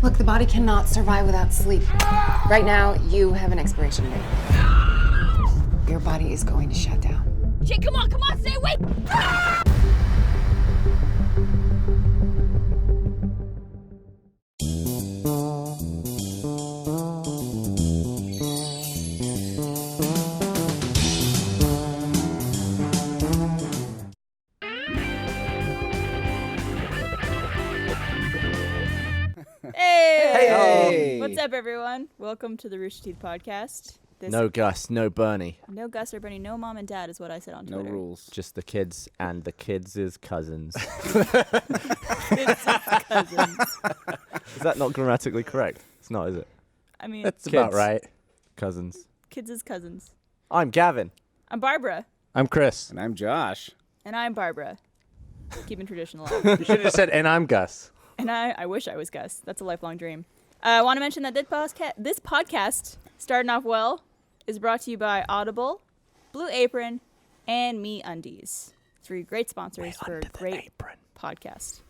Look, the body cannot survive without sleep. Right now, you have an expiration date. Your body is going to shut down. Jake, come on, stay awake! Hey! What's up, everyone? Welcome to the Rooster Teeth podcast. No Gus, no Bernie. No Gus or Bernie, no mom and dad is what I said on Twitter. No rules. Just the kids and the kids' cousins. It's just cousins. Is that not grammatically correct? It's not, is it? I mean, That's about Kids. right. Cousins. kids' cousins. I'm Gavin. I'm Barbara. I'm Chris. And I'm Josh. And I'm Barbara. Keeping tradition alive. You should have just said, and I'm Gus. And I wish I was Gus. That's a lifelong dream. I want to mention that this podcast, starting off well, is brought to you by Audible, Blue Apron, and Me Undies. Three great sponsors for a great podcast.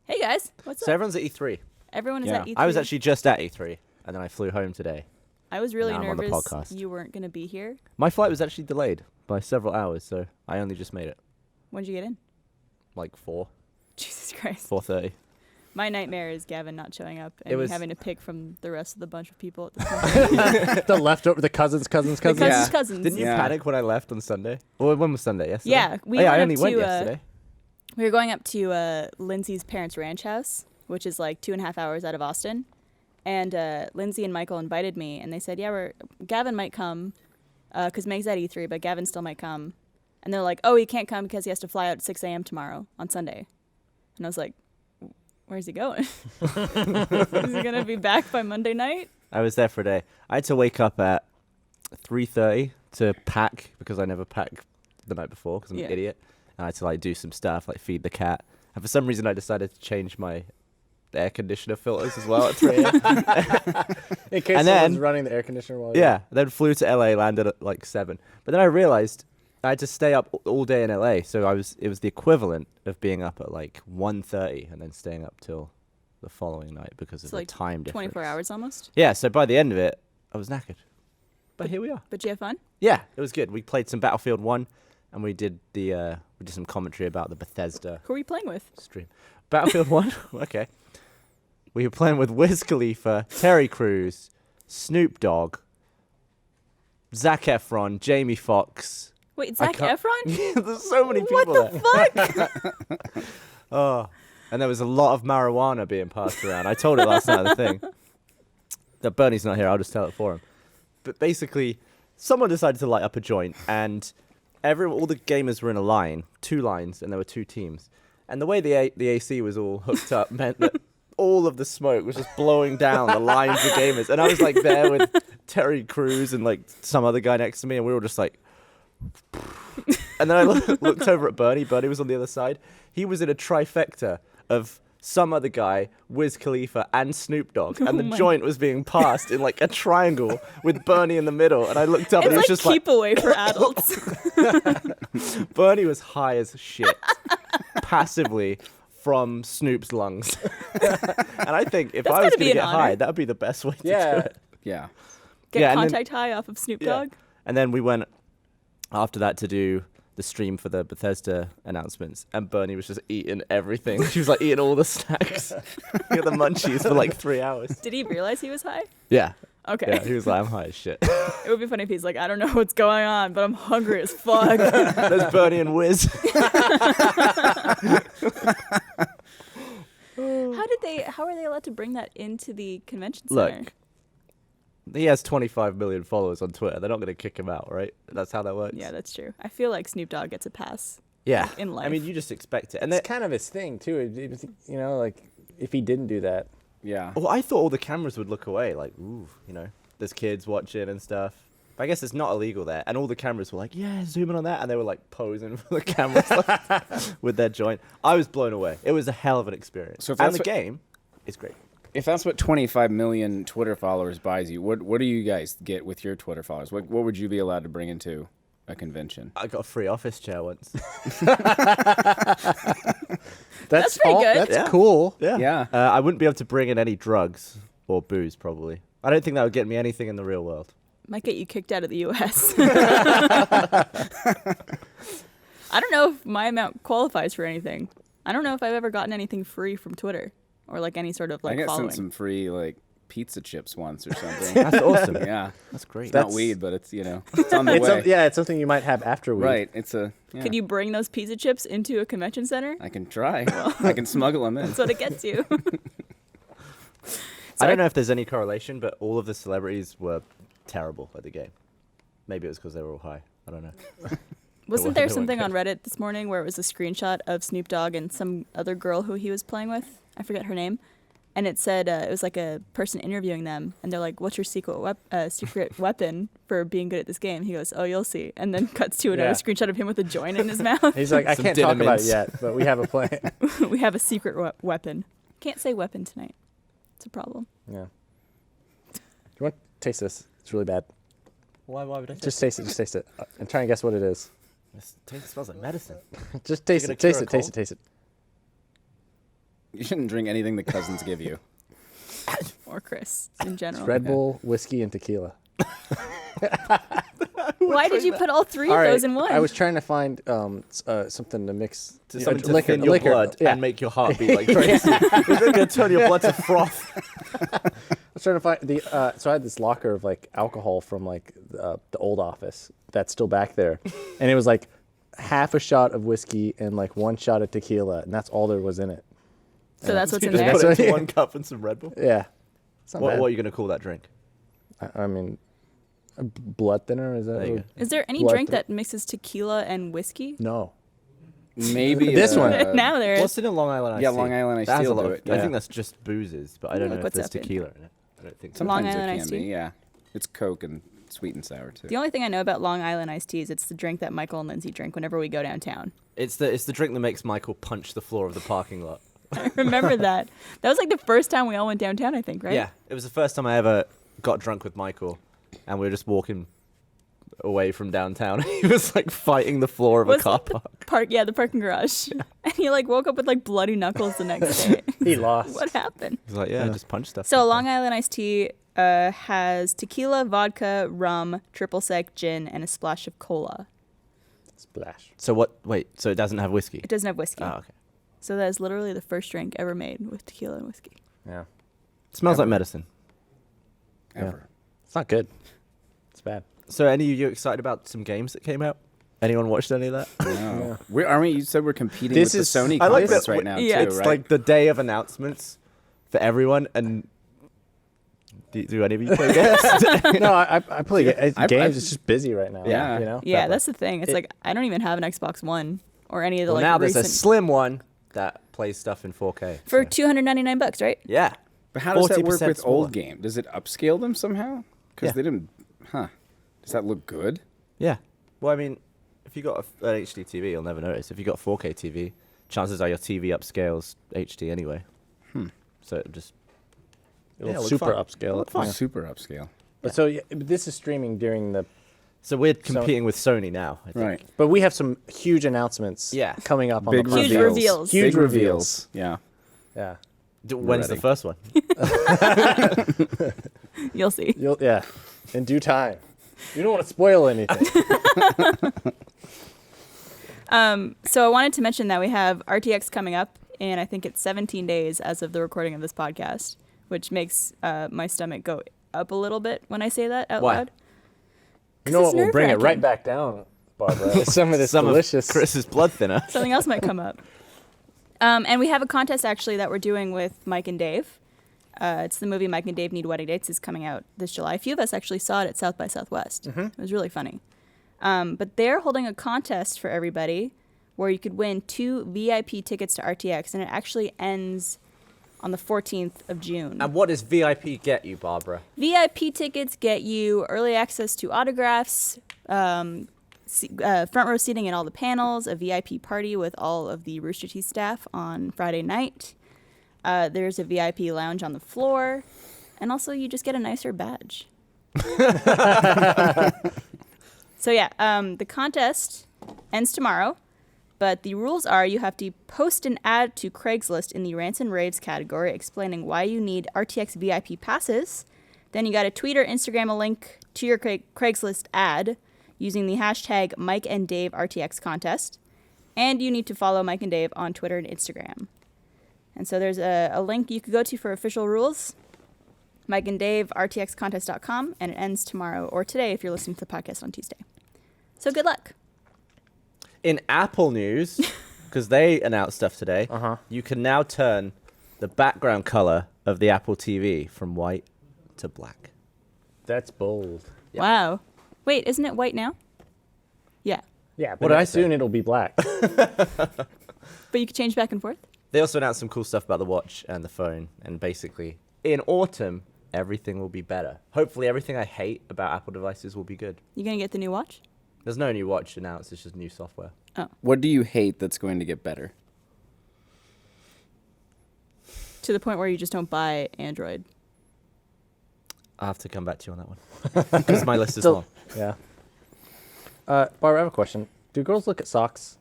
Hey guys, what's So up? everyone's at E3. Everyone is Yeah. at E3. I was actually just at E3, and then I flew home today. I was really Now I'm on the nervous podcast. you weren't going to be here. My flight was actually delayed by several hours, so I only just made it. When did you get in? Like 4, Jesus Christ. 4:30. My nightmare is Gavin not showing up It and was- having to pick from the rest of the bunch of people at the company. The leftover, the cousins. The cousins' Yeah. cousins. Didn't you Yeah. panic when I left on Sunday? Or when was Sunday? Yesterday? Yeah, we oh, yeah, went I up only went to, yesterday. We were going up to Lindsay's parents' ranch house, which is like 2.5 hours out of Austin. And Lindsay and Michael invited me, and they said, yeah, Gavin might come, because Meg's at E3, but Gavin still might come. And they're like, oh, he can't come because he has to fly out at 6 a.m. tomorrow on Sunday. And I was like, where's he going? Is he going to be back by Monday night? I was there for a day. I had to wake up at 3:30 to pack because I never pack the night before because I'm Yeah. an idiot. And I had to like do some stuff like feed the cat. And for some reason I decided to change my air conditioner filters as well at 3 a.m. In case And someone's then- running the air conditioner while Yeah, then flew to LA, landed at like 7. But then I realized I had to stay up all day in LA, so it was the equivalent of being up at like 1:30 and then staying up till the following night because of So the like time difference. 24 hours almost. Yeah, so by the end of it, I was knackered. But here we are. But you have fun? Yeah, it was good. We played some Battlefield 1 and we did some commentary about the Bethesda Who are you playing with? stream. Battlefield 1? Okay. We were playing with Wiz Khalifa, Terry Crews, Snoop Dogg, Zac Efron, Jamie Foxx. Wait, I Zac can't- Efron? There's so many What people the there. Oh, and there was a lot of marijuana being passed around. I told it last night at the thing. That Bernie's not here, I'll just tell it for him. But basically, someone decided to light up a joint, and all the gamers were in a line, 2 lines, and there were 2 teams. And the way the AC was all hooked up meant that all of the smoke was just blowing down the lines of gamers. And I was like there with Terry Crews and like some other guy next to me, and we were all just like. And then I looked over at Bernie. Bernie was on the other side. He was in a trifecta of some other guy, Wiz Khalifa, and Snoop Dogg. And the my- joint was being passed in like a triangle with Bernie in the middle. And I looked up It's and it was like just keep away for adults. like, Bernie was high as shit, passively from Snoop's lungs. And I think if That's I was gotta going be to an get honor. high, that would be the best way to do Yeah. it. Yeah. Get Yeah, and then- contact high off of Snoop Yeah. Dogg. And then we went after that to do the stream for the Bethesda announcements, and Bernie was just eating everything. She was like eating all the snacks. He had the munchies for like 3 hours. Did he realize he was high? Yeah. Okay. Yeah, he was like, I'm high as shit. It would be funny if he's like, I don't know what's going on, but I'm hungry as fuck. There's Bernie and Wiz. How are they allowed to bring that into the convention center? Look, he has 25 million followers on Twitter. They're not going to kick him out, right? That's how that works. Yeah, that's true. I feel like Snoop Dogg gets a pass. Yeah. in I life. mean, you just expect it. And It's then, kind of his thing, too. You know, like, if he didn't do that. Yeah. well, I thought all the cameras would look away, like, ooh, you know, there's kids watching and stuff. But I guess it's not illegal there. And all the cameras were like, yeah, zoom in on that. And they were like posing for the cameras like, with their joint. I was blown away. It was a hell of an experience. So if and that's the what- game is great. If that's what 25 million Twitter followers buys you, what do you guys get with your Twitter followers? What would you be allowed to bring into a convention? I got a free office chair once. That's pretty good. That's Yeah. cool. Yeah. I wouldn't be able to bring in any drugs or booze, probably. I don't think that would get me anything in the real world. Might get you kicked out of the U.S. I don't know if my amount qualifies for anything. I don't know if I've ever gotten anything free from Twitter or like any sort of I like got following. sent some free like pizza chips once or something. That's awesome. Yeah. That's great. It's not That's- weed, but it's it's on the It's way. yeah, it's something you might have after weed. Right. It's a. Yeah. Could you bring those pizza chips into a convention center? I can try. I can smuggle them in. That's what it gets you. I don't know if there's any correlation, but all of the celebrities were terrible at the game. Maybe it was because they were all high. I don't know. Wasn't No there one something could. on Reddit this morning where it was a screenshot of Snoop Dogg and some other girl who he was playing with? I forget her name. And it said it was like a person interviewing them, and they're like, "What's your secret weapon for being good at this game?" He goes, "Oh, you'll see." And then cuts to another Yeah. screenshot of him with a joint in his mouth. He's like, I Some can't dinner talk about it mints. yet, but we have a plan. We have a secret weapon. Can't say weapon tonight. It's a problem. Yeah. Do you want to taste this? It's really bad. Why would I Just taste it. Just taste it. And try and guess what it is. It smells like medicine. Just taste gonna it. Taste cure a it. Taste cold? it. Taste it. You shouldn't drink anything the cousins give you. Or Chris in general. Red Bull, whiskey, and tequila. Why did you put all three All of right, those in one? I was trying to find something to mix. Something to liquor, thin your liquor. blood Yeah. and make your heart beat like crazy. It's going to turn your blood to froth. I was trying to find the. So I had this locker of like alcohol from like the old office that's still back there, and it was like half a shot of whiskey and like one shot of tequila, and that's all there was in it. so that's what's in You just there. put it That's into what- one cup and some Red Bull. Yeah. It's not What bad. are you going to call that drink? I mean, a blood thinner is that? There you what- Is there any Blood drink thin- that mixes tequila and whiskey? No. Maybe This one. Now there is. What's in a Long Island Iced Yeah, Tea? Long Island Iced That has Tea a will lot do of- it, I yeah. think that's just boozes, but I don't Look know if what's there's up in. tequila in it. I don't think so. Long Sometimes Island there Iced can Tea? be, yeah. It's Coke and sweet and sour too. The only thing I know about Long Island iced teas, it's the drink that Michael and Lindsay drink whenever we go downtown. It's the drink that makes Michael punch the floor of the parking lot. I remember that. That was like the first time we all went downtown, I think, right? Yeah, it was the first time I ever got drunk with Michael, and we were just walking away from downtown. He was like fighting the floor of a Was car it the park. the parking garage. And he like woke up with like bloody knuckles the next day. He lost. What happened? He was like, yeah, just punch stuff. So Long Island iced tea has tequila, vodka, rum, triple sec, gin, and a splash of cola. Splash. So what? Wait, so it doesn't have whiskey? It doesn't have whiskey. Oh, okay. So that is literally the first drink ever made with tequila and whiskey. Yeah. Smells like medicine. Ever. It's not good. It's bad. So, any of you excited about some games that came out? Anyone watched any of that? No. Aren't we? You said we're competing This with is- the Sony I like conference that right we- now Yeah. too, It's right? like the day of announcements for everyone, and do any of you play games? No, I play games. I've- It's just busy right now. Yeah. You know? Yeah, Fair that's the thing. It's like I don't even have an Xbox One or any of the Well, like now there's recent a slim one that plays stuff in 4K. for so- $299, right? Yeah. But how does that work 40% with smaller. old game? Does it upscale them somehow? Because Yeah. they didn't. Huh? Does that look good? Yeah. Well, I mean, if you got an HD TV, you'll never notice. If you got a 4K TV, chances are your TV upscales HD anyway. So it just It'll Yeah, look super fine. upscale it. Fine. Yeah. Super upscale. But so yeah, but this is streaming during the. so we're competing with Sony now. I think. Right. But we have some huge announcements. Yeah. Coming up on Big the Huge podcast. reveals. Huge Big reveals. Yeah. Yeah. When's the ready. first one? You'll see. Yeah. In due time. You don't want to spoil anything. So I wanted to mention that we have RTX coming up, and I think it's 17 days as of the recording of this podcast, which makes my stomach go up a little bit when I say that out Why? loud. You know it's what? We'll bring it nerve-wracking. right back down, Barbara. Some of this delicious. of Chris's blood thinner. Something else might come up. And we have a contest actually that we're doing with Mike and Dave. It's the movie Mike and Dave Need Wedding Dates is coming out this July. A few of us actually saw it at South by Southwest. It was really funny. But they're holding a contest for everybody where you could win 2 VIP tickets to RTX, and it actually ends on the 14th of June. And what does VIP get you, Barbara? VIP tickets get you early access to autographs, front row seating in all the panels, a VIP party with all of the Rooster Teeth staff on Friday night. There's a VIP lounge on the floor, and also you just get a nicer badge. So yeah, the contest ends tomorrow, But the rules are you have to post an ad to Craigslist in the rants and raves category explaining why you need RTX VIP passes. Then you got to tweet or Instagram a link to your Craigslist ad using the hashtag Mike and Dave RTX contest. And you need to follow Mike and Dave on Twitter and Instagram. And so there's a link you could go to for official rules, Mike and Dave RTXcontest.com, and it ends tomorrow or today if you're listening to the podcast on Tuesday. So good luck. In Apple news, because they announced stuff today, you can now turn the background color of the Apple TV from white to black. That's bold. Yeah. Wow. Wait, isn't it white now? Yeah. Yeah, What but did I say? soon it'll be black. But you can change back and forth? They also announced some cool stuff about the watch and the phone, and basically, in autumn, everything will be better. Hopefully, everything I hate about Apple devices will be good. You going to get the new watch? There's no new watch announced, it's just new software. What do you hate that's going to get better? To the point where you just don't buy Android. I'll have to come back to you on that one. Because my list is So- long. Yeah. Barbara, I have a question. Do girls look at socks?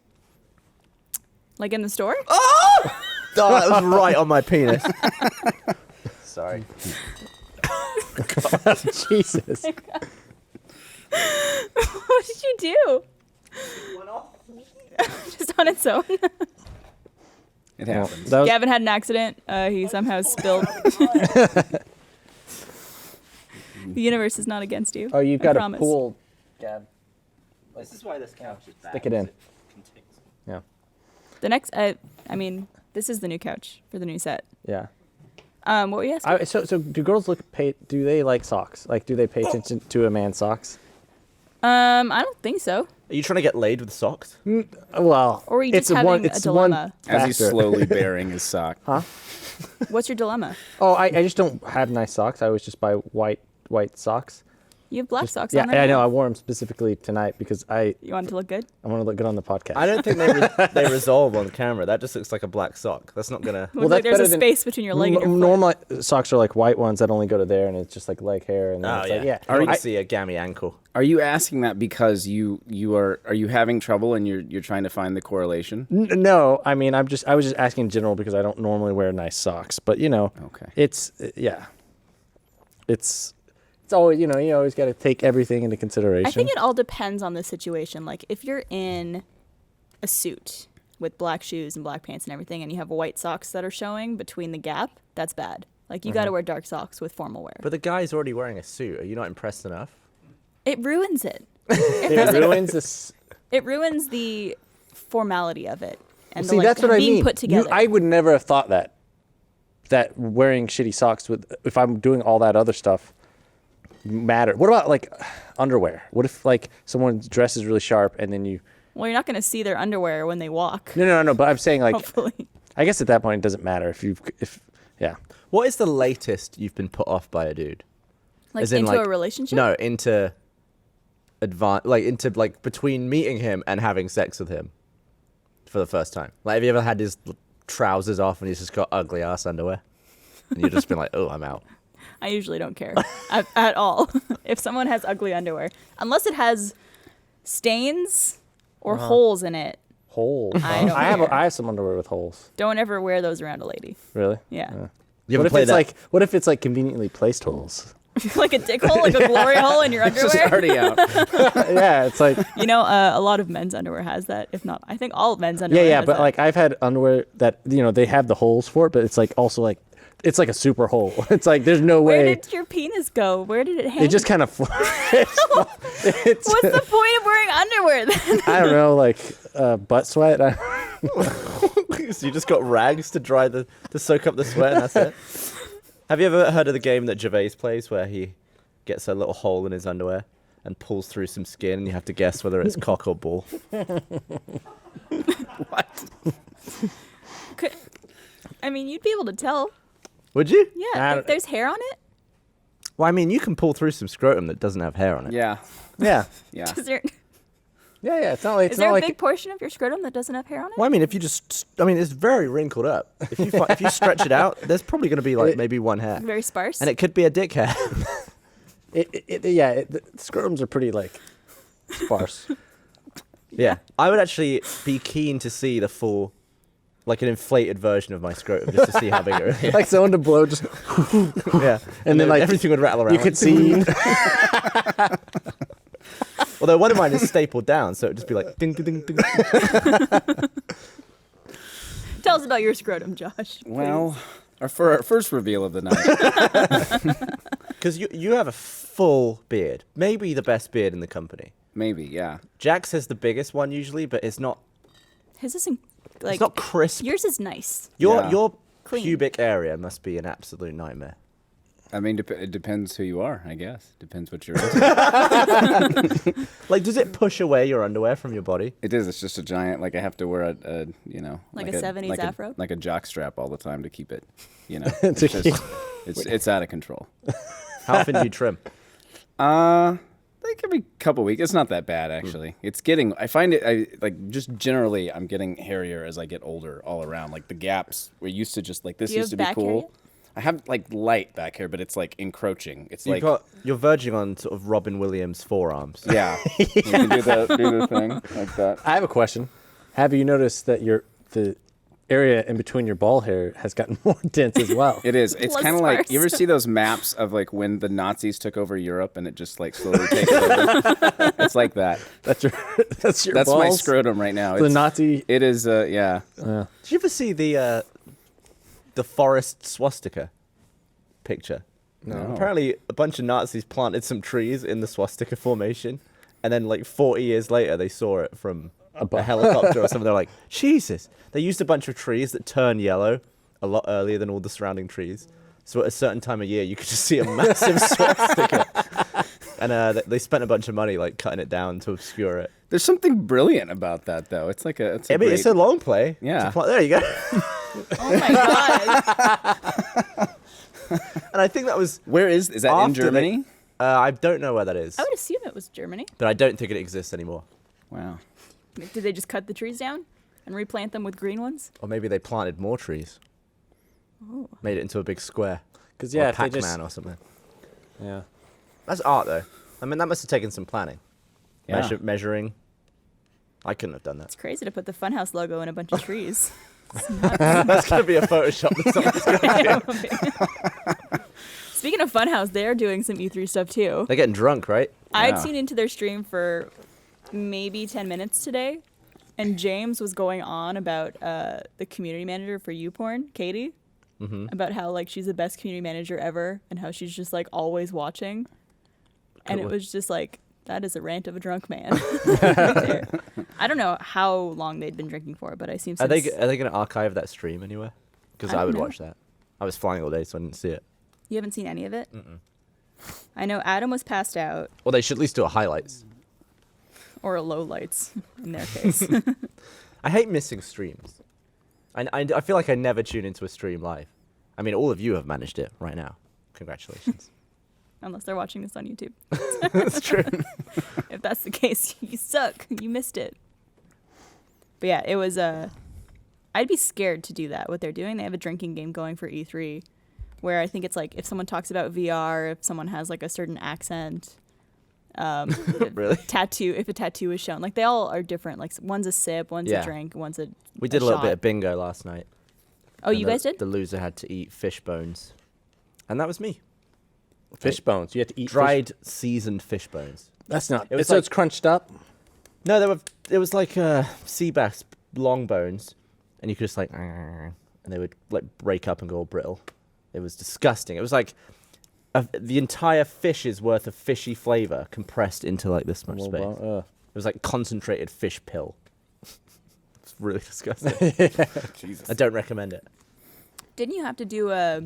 Like in the store? Oh, that was right on my penis. Sorry. Jesus. What did you do? Just on its own. It happens. That was, Gavin had an accident. He somehow spilled. The universe is not against you. oh, you've I got a promise. pool. Gab. This is why this couch is bad. Stick it in. Yeah. The next, I mean, this is the new couch for the new set. Yeah. What were you asking? So do girls do they like socks? Like, do they pay attention to a man's socks? I don't think so. Are you trying to get laid with socks? Well, Or are you it's just having one. a It's dilemma? one As he's factor. slowly bearing his sock. What's your dilemma? Oh, I just don't have nice socks. I always just buy white socks. You have black socks Yeah, on right I know. now. I wore them specifically tonight because I You want it to look good? want to look good on the podcast. I don't think they resolve on camera. That just looks like a black sock. That's not gonna. Looks like that's there's a better than- space between your leg and your foot. Normal socks are like white ones that only go to there, and it's just like leg hair, and then Oh it's yeah. like, yeah. I want I- to see a gammy ankle. Are you asking that because you are you having trouble and you're trying to find the correlation? No, I mean I was just asking in general because I don't normally wear nice socks, but Okay. it's it's always you always got to take everything into consideration. I think it all depends on the situation. Like if you're in a suit with black shoes and black pants and everything, and you have white socks that are showing between the gap, that's bad. Like you got to wear dark socks with formal wear. But the guy's already wearing a suit. Are you not impressed enough? It ruins it. it ruins this. It ruins the formality of it and See, the, that's what I being mean. put together. I would never have thought that wearing shitty socks if I'm doing all that other stuff matter. What about like underwear? What if like someone's dress is really sharp and then you Well, you're not going to see their underwear when they walk. No, but I'm saying like Hopefully. I guess at that point it doesn't matter if yeah. What is the latest you've been put off by a dude? Like As in, into like- a relationship? No, into between meeting him and having sex with him for the first time. Like, have you ever had his trousers off and he's just got ugly ass underwear? And you've just been like, oh, I'm out. I usually don't care at all. If someone has ugly underwear, unless it has stains or holes in it, Holes. I don't care. I have some underwear with holes. don't ever wear those around a lady. Really? Yeah. You What ever if play it's that? what if it's like conveniently placed holes? Like a dick hole, like a glory hole in your It's just underwear. already out. Yeah, it's like You know, a lot of men's underwear has that. If not, I think all men's yeah, underwear yeah, has but that. like I've had underwear that they have the holes for it, but it's like also like it's like a super hole. It's like there's no Where way. did your penis go? Where did it hang? It just kind of it's What's the point of wearing underwear then? I don't know, like butt sweat. So you just got rags to soak up the sweat and that's it? Have you ever heard of the game that Gervais plays where he gets a little hole in his underwear and pulls through some skin and you have to guess whether it's cock or ball? I mean, you'd be able to tell. Would you? Yeah, I if don't- there's hair on it. Well, I mean, you can pull through some scrotum that doesn't have hair on it. Yeah. Yeah, Yeah. Is there, yeah. It's not like is there a big portion of your scrotum that doesn't have hair on it? Well, I mean, if you it's very wrinkled up. If you stretch it out, there's probably going to be like maybe one hair. Very sparse. And it could be a dick hair. the scrotums are pretty like sparse. Yeah. I would actually be keen to see the full, like an inflated version of my scrotum, just to see how big it really is. Like someone to blow just. Yeah. And then, like, everything would rattle around. You could see. Although one of mine is stapled down, so it'd just be like ding, ding, ding, ding. Tell us about your scrotum, Josh. Well, for our first reveal of the night, Because you have a full beard. Maybe the best beard in the company. maybe, yeah. Jax has the biggest one usually, but it's not His isn't like it's not crisp. yours is nice. Yeah. Your Clean. pubic area must be an absolute nightmare. I mean, it depends who you are, I guess. Depends what you're into. Like, does it push away your underwear from your body? It is. It's just a giant. Like I have to wear a Like a 70s afro? like a jock strap all the time to keep it. It's To just, keep- it's out of control. How often do you trim? Like every couple weeks. It's not that bad actually. It's getting. I find it. Just generally, I'm getting hairier as I get older all around. Like the gaps were used to just like this Do you used to have be back hair cool. yet? I have like light back hair, but it's like encroaching. It's like You're verging on sort of Robin Williams forearms. yeah. You can do the thing like that. I have a question. Have you noticed that the area in between your ball hair has gotten more dense as well? It is. It's Less kind of like sparse. you ever see those maps of like when the Nazis took over Europe and it just like slowly takes over. It's like that. That's your that's That's my balls? scrotum right now. The It's, Nazi. It is. Yeah. Did you ever see the forest swastika picture? No. Apparently, a bunch of Nazis planted some trees in the swastika formation, and then like 40 years later, they saw it from a helicopter or something. They're like, Jesus! They used a bunch of trees that turn yellow a lot earlier than all the surrounding trees. So at a certain time of year, you could just see a massive swastika. And they spent a bunch of money like cutting it down to obscure it. There's something brilliant about that, though. It's like a. It's a I mean, great- it's a long play. Yeah. There you go. Oh my god. And I think that was. Where is that in After they- Germany? I don't know where that is, I would assume it was Germany. but I don't think it exists anymore. Wow. Did they just cut the trees down and replant them with green ones? Or maybe they planted more trees. Made it into a big square. Because Or yeah, a if they Pac-Man just or something. yeah. That's art, though. I mean, that must have taken some planning. Yeah. Measuring. I couldn't have done that. It's crazy to put the Funhouse logo in a bunch of trees. That's going to be a Photoshop that someone's gonna do. Speaking of Funhouse, they're doing some E3 stuff too. They're getting drunk, right? I'd Yeah. tuned into their stream for maybe 10 minutes today, and James was going on about the community manager for YouPorn, Katie, about how like she's the best community manager ever, and how she's just like always watching. And it Cool. was just like, that is a rant of a drunk man. Right there. I don't know how long they'd been drinking for, but I seem Are since they going to archive that stream anywhere? Because I I don't would know. watch that. I was flying all day, so I didn't see it. you haven't seen any of it. I know Adam was passed out, Well, they should at least do a highlights. or low lights in their case. I hate missing streams. I feel like I never tune into a stream live. I mean, all of you have managed it right now. Congratulations. Unless they're watching this on YouTube. That's true. If that's the case, you suck. You missed it. But yeah, it was I'd be scared to do that. What they're doing, they have a drinking game going for E3, where I think it's like if someone talks about VR, if someone has like a certain accent, Really? tattoo, if a tattoo is shown, like they all are different. Like one's a sip, one's Yeah. a drink, one's a. We did a little shot. bit of bingo last night. Oh, and you the- guys did? The loser had to eat fish bones. And that was me. Fish bones. You have to eat Dried, seasoned fish bones. That's not. It was so like- it's crunched up. No, it was like sea bass long bones, and you could just like, and they would like break up and go all brittle. It was disgusting. It was like the entire fish's worth of fishy flavor compressed into like this much Well, space. well, It was like concentrated fish pill. It's really disgusting. Jesus. I don't recommend it. Didn't you have to do a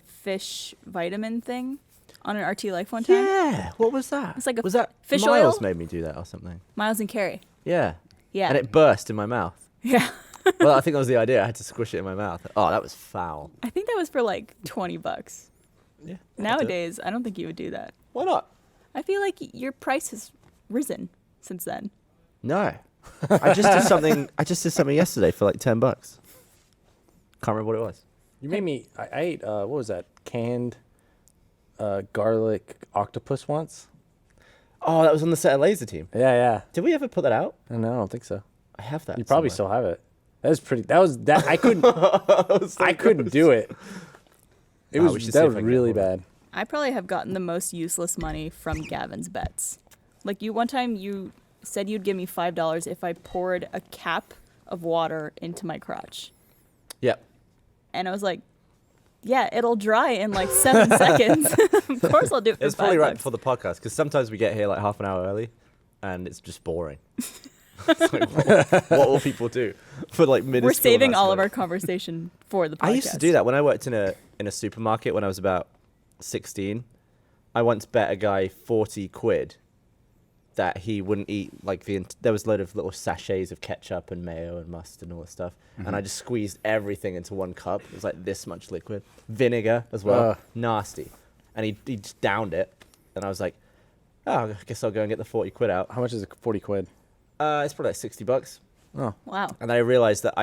fish vitamin thing on an RT Life one time? Yeah. What was that? It's like a was that fish Miles oil? made me do that or something? Miles and Carrie. Yeah. Yeah. And it burst in my mouth. Yeah. Well, I think that was the idea. I had to squish it in my mouth. Oh, that was foul. I think that was for like $20. Yeah. Nowadays, I don't think you would do that. Why not? I feel like your price has risen since then. No. I just did something. I just did something yesterday for like $10. Can't remember what it was. You made me. I ate. What was that? Canned garlic octopus once. Oh, that was on the set of Laser Team. Yeah, yeah. Did we ever put that out? No, I don't think so. I have that. You probably somewhere. still have it. That was pretty. That was that. I couldn't. I couldn't do it. It Wow, we was should see that if was I can get really hold of it. bad. I probably have gotten the most useless money from Gavin's bets. Like one time you said you'd give me $5 if I poured a cap of water into my crotch. Yep. And I was like, yeah, it'll dry in like 7 seconds. Of course I'll do it for It's probably right $5. before the podcast because sometimes we get here like half an hour early, and it's just boring. It's like, what will people do for like minuscule? We're saving amounts all of money? our conversation for the podcast. I used to do that when I worked in a supermarket when I was about 16. I once bet a guy 40 quid that he wouldn't eat like there was a load of little sachets of ketchup and mayo and mustard and all that stuff, and I just squeezed everything into one cup. It was like this much liquid, vinegar as well, nasty, and he just downed it, and I was like, oh, I guess I'll go and get the 40 quid out. How much is it? 40 quid. It's probably like $60. Oh, Wow. And I realized that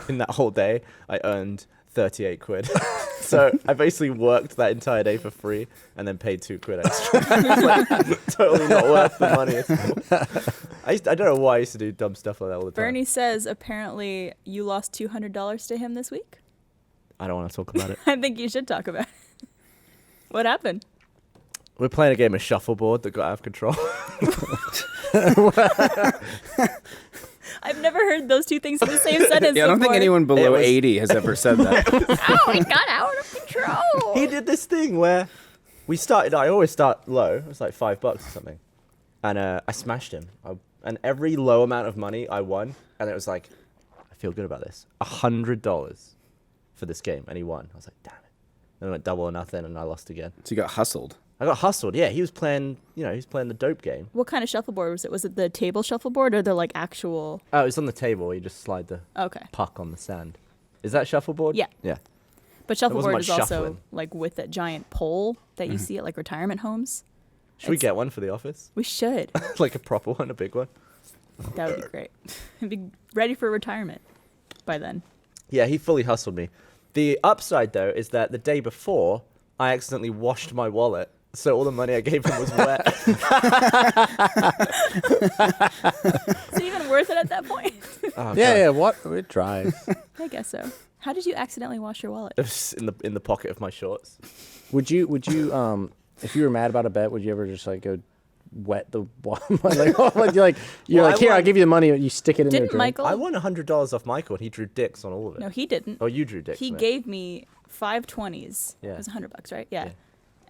in that whole day, I earned 38 quid. So I basically worked that entire day for free and then paid 2 quid extra. It's like, totally not worth the money at all. I don't know why I used to do dumb stuff like that all the time. Bernie says apparently you lost $200 to him this week. I don't want to talk about it. I think you should talk about it. What happened? We're playing a game of shuffleboard that got out of control. I've never heard those two things in the same sentence Yeah, I don't think before. anyone below was- 80 has ever said that. Oh, it got out of control. He did this thing where I always start low. It was like $5 or something. And I smashed him. And every low amount of money I won. And it was like, I feel good about this. $100 for this game. And he won. I was like, damn it. Then I went double or nothing and I lost again. So you got hustled. I got hustled. Yeah, he was playing the dope game. What kind of shuffleboard was it? Was it the table shuffleboard or the like actual? Oh, it was on the table. You just slide the Okay. puck on the sand. Is that shuffleboard? Yeah. Yeah. But shuffleboard much is also shuffling. like with that giant pole that you see at like retirement homes. Should we It's- get one for the office? We should. Like a proper one, a big one? That would be great. Be ready for retirement by then. Yeah, he fully hustled me. The upside, though, is that the day before, I accidentally washed my wallet, so all the money I gave him was wet. Is it even worth it at that point? Oh, yeah, God. yeah. What? It dries. I guess so. How did you accidentally wash your wallet? It was in the pocket of my shorts. Would you if you were mad about a bet, would you ever just like go wet the like you're Well, like I here, I'll won. give you the money, you stick it in Didn't the drink. Michael? I won $100 off Michael, and he drew dicks on all of it. No, he didn't. Oh, you drew dicks. He on it. gave me 5 20s. Yeah. It was $100, right? Yeah. Yeah.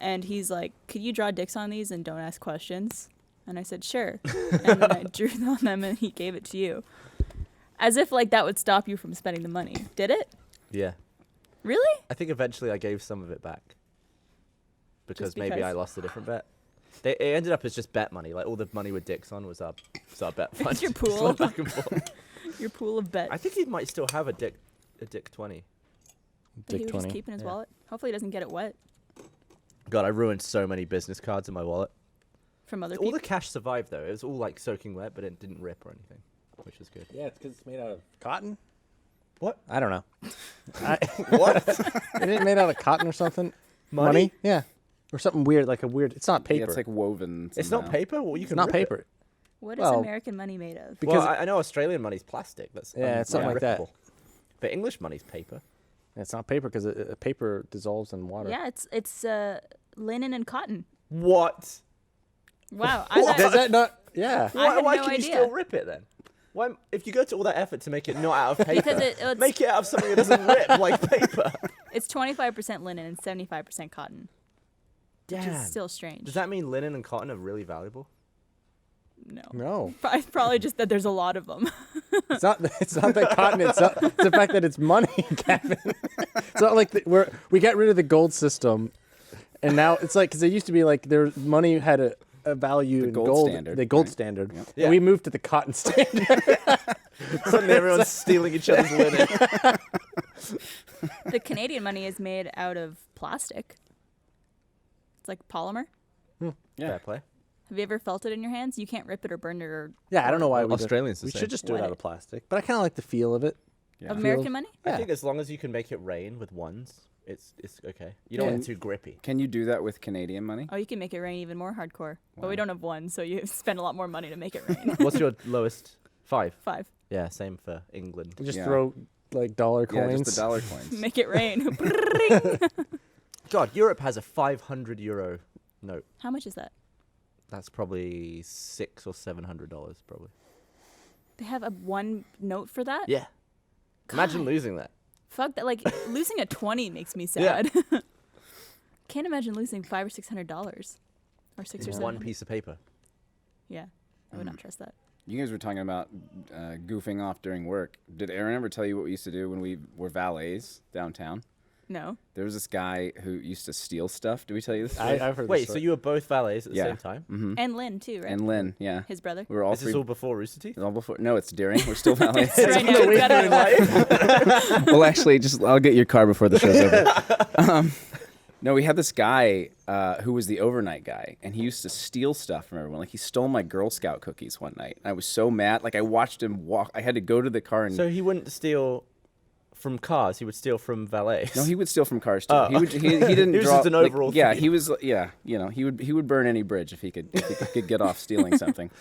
And he's like, "Could you draw dicks on these and don't ask questions?" And I said, "Sure." And then I drew on them, and he gave it to you, as if like that would stop you from spending the money. Did it? Yeah. Really? I think eventually I gave some of it back. Because maybe because? I lost a different bet. It ended up as just bet money. Like all the money with dicks on was our bet fund. your Just went pool. back and forth. Your pool of bets. I think he might still have a dick 20. that he Dick would 20. just keep in his Yeah. wallet. Hopefully, he doesn't get it wet God, I ruined so many business cards in my wallet. from other All people. the cash survived though. It was all like soaking wet, but it didn't rip or anything, which was good. Yeah, it's because it's made out of cotton. What? I don't know. What? Isn't it made out of cotton or something? Money? Yeah, or something weird, like a weird. It's not paper. Yeah, it's like woven. It's not somehow. paper. Well, you It's can not rip it. paper. What is well, American money made of? because- Well, I know Australian money's plastic. That's Yeah, it's something like that. unrippable. But English money's paper. It's not paper because paper dissolves in water. Yeah, it's linen and cotton. What? Wow. I What? thought- Does that not? Yeah. I had Why no can you idea. still rip it then? Why, if you go to all that effort to make it not out of paper, Because it's- make it out of something that doesn't rip like paper. It's 25% linen and 75% cotton, which Damn. is still strange. Does that mean linen and cotton are really valuable? No. No, Probably just that there's a lot of them. it's not. It's not that cotton. It's the fact that it's money, Kevin. It's not like we got rid of the gold system, and now it's like because it used to be like there money had a value in gold gold, standard, the gold right? standard. Yeah. And we moved to the cotton standard. Suddenly everyone's stealing each other's linen. The Canadian money is made out of plastic. It's like polymer. Fair play. Have you ever felt it in your hands? You can't rip it or burn it or Yeah, I don't know why we Australians the We same. should just do it Wet out it. of plastic, but I kind of like the feel of it. Yeah. of American money? I Yeah. think as long as you can make it rain with ones, it's okay. You don't want it too grippy. Can you do that with Canadian money? Oh, you can make it rain even more hardcore. But we don't have one, so you spend a lot more money to make it rain. What's your lowest? 5. 5. Yeah, same for England. Just Yeah. throw like dollar Yeah, coins. just the dollar coins. Make it rain. God, Europe has a 500 euro note. How much is that? That's probably $600 or $700 probably. They have a 1 note for that? Yeah. Imagine God. losing that. Fuck that. Like, losing a 20 makes me Yeah. sad. Can't imagine losing $500 or $600. Or 6 or 7. One piece of paper. Yeah. I would not trust that. You guys were talking about goofing off during work. Did Aaron ever tell you what we used to do when we were valets downtown? No. There was this guy who used to steal stuff. Did we tell you this? I've heard. Wait, this so story. you were both valets at the Yeah. same time? Mm-hmm. And Lynn, too, right? And Lynn, yeah. His brother. We were all Is three. this all before Rooster Teeth? all before? No, it's during. We're still valets. Right now, we've got a- Well, actually, I'll get your car before the show's over. No, we had this guy who was the overnight guy, and he used to steal stuff from everyone. Like, he stole my Girl Scout cookies one night. I was so mad. Like, I watched him walk. I had to go to the car and. So he wouldn't steal from cars, he would steal from valets. No, he would steal from cars too. Oh, He would. He didn't. He was draw, just an like, overall Yeah, thief. he was. Yeah, you know, he would burn any bridge if he could get off stealing something.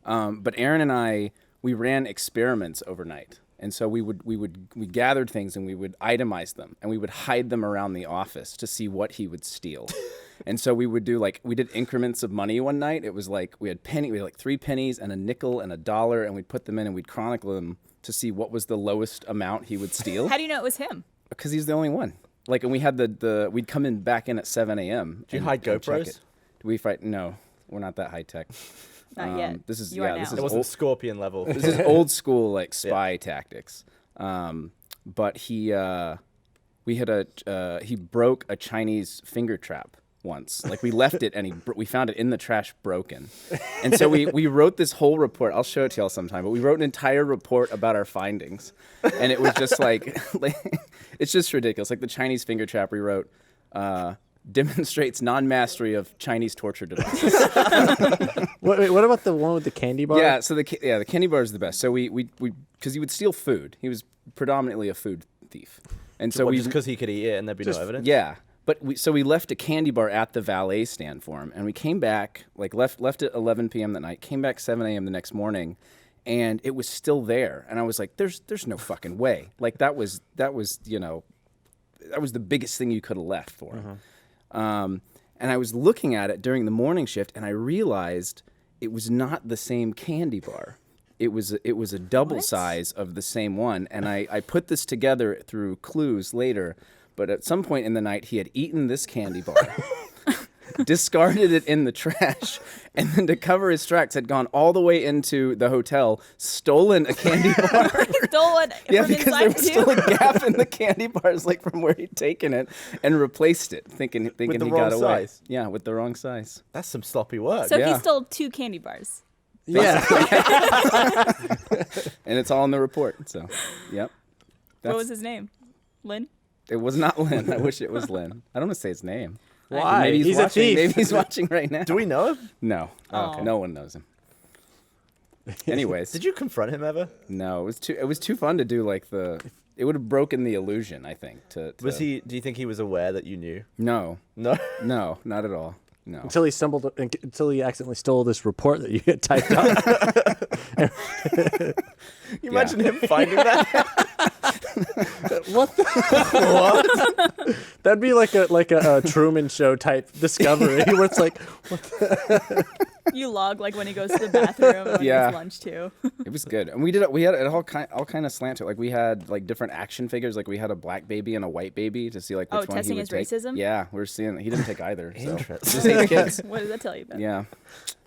But Aaron and I, we ran experiments overnight, and so we gathered things and we would itemize them and we would hide them around the office to see what he would steal. And so we did increments of money one night. It was like we had like 3 pennies and a nickel and $1, and we'd put them in and we'd chronicle them to see what was the lowest amount he would steal. How do you know it was him? Because he's the only one. Like, and we had we'd come in back in at 7 a.m. Do you hide GoPros? Do we fight? No, we're not that high tech. Not yet. This is You are this now. It is wasn't old, Scorpion level. this is old school like spy tactics. But he broke a Chinese finger trap once. Like, we left it and we found it in the trash broken. And so we wrote this whole report. I'll show it to y'all sometime, but we wrote an entire report about our findings. And it was just like it's just ridiculous. Like, the Chinese finger trap, we wrote demonstrates non-mastery of Chinese torture devices. Wait, what about the one with the candy bar? Yeah, so the candy bar is the best. So we because he would steal food. He was predominantly a food thief. And so What, we just because he could eat it and there'd be no evidence? Yeah. But we left a candy bar at the valet stand for him, and we came back, like left at 11 p.m. that night, came back 7 a.m. the next morning, and it was still there. And I was like, there's no fucking way. Like, that was you know, that was the biggest thing you could have left for him. And I was looking at it during the morning shift, and I realized it was not the same candy bar. It was a double What? size of the same one, and I put this together through clues later. But at some point in the night, he had eaten this candy bar, discarded it in the trash, and then to cover his tracks had gone all the way into the hotel, stolen a candy bar. Stole it Yeah, from because there inside was too. still a gap in the candy bars, like from where he'd taken it, and replaced it, thinking the he wrong got away. size? Yeah, with the wrong size. That's some sloppy work. So Yeah. he stole 2 candy bars. Yeah. And it's all in the report. So, yep. What was his name? Lynn? It was not Lynn. I wish it was Lynn. I don't want to say his name. Why? Maybe He's a watching. thief. Maybe he's watching right now. Do we know him? No. Oh. No one knows him. Anyways, Did you confront him ever? no, it was too fun to do. Like, it would have broken the illusion, I think. To Do you think he was aware that you knew? No, No. no, not at all. No. Until he accidentally stole this report that you had typed up. You imagine him finding that? What? That'd be like a Truman Show type discovery where it's like, You log like when he goes to the bathroom and when Yeah. he gets lunch too. It was good, and we had it all kind of slant to it. Like, we had like different action figures. Like, we had a black baby and a white baby to see like which one testing he would his take. racism? Yeah, we're seeing he didn't take either. So. Interesting. Just hate kids. What does that tell you about? Yeah.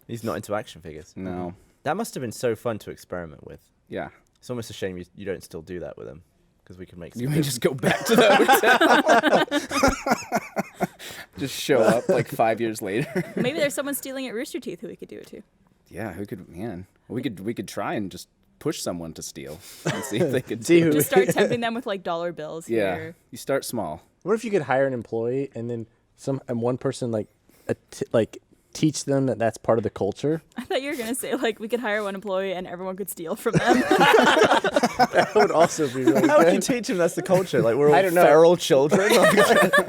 He's not into action figures. No. That must have been so fun to experiment with. Yeah. It's almost a shame you don't still do that with him, because we could make. You some may good- just go back to the hotel. Just show up like 5 years later. Maybe there's someone stealing at Rooster Teeth who we could do it to. Yeah, who could? Man, we could try and just push someone to steal and see if they could. see do who. it. Just start tempting them with like dollar bills Yeah, here. you start small. What if you could hire an employee and then one person like teach them that that's part of the culture. I thought you were gonna say like we could hire one employee and everyone could steal from them. That would also be really How would you good. teach them that's the culture? Like we're all I don't know. feral children.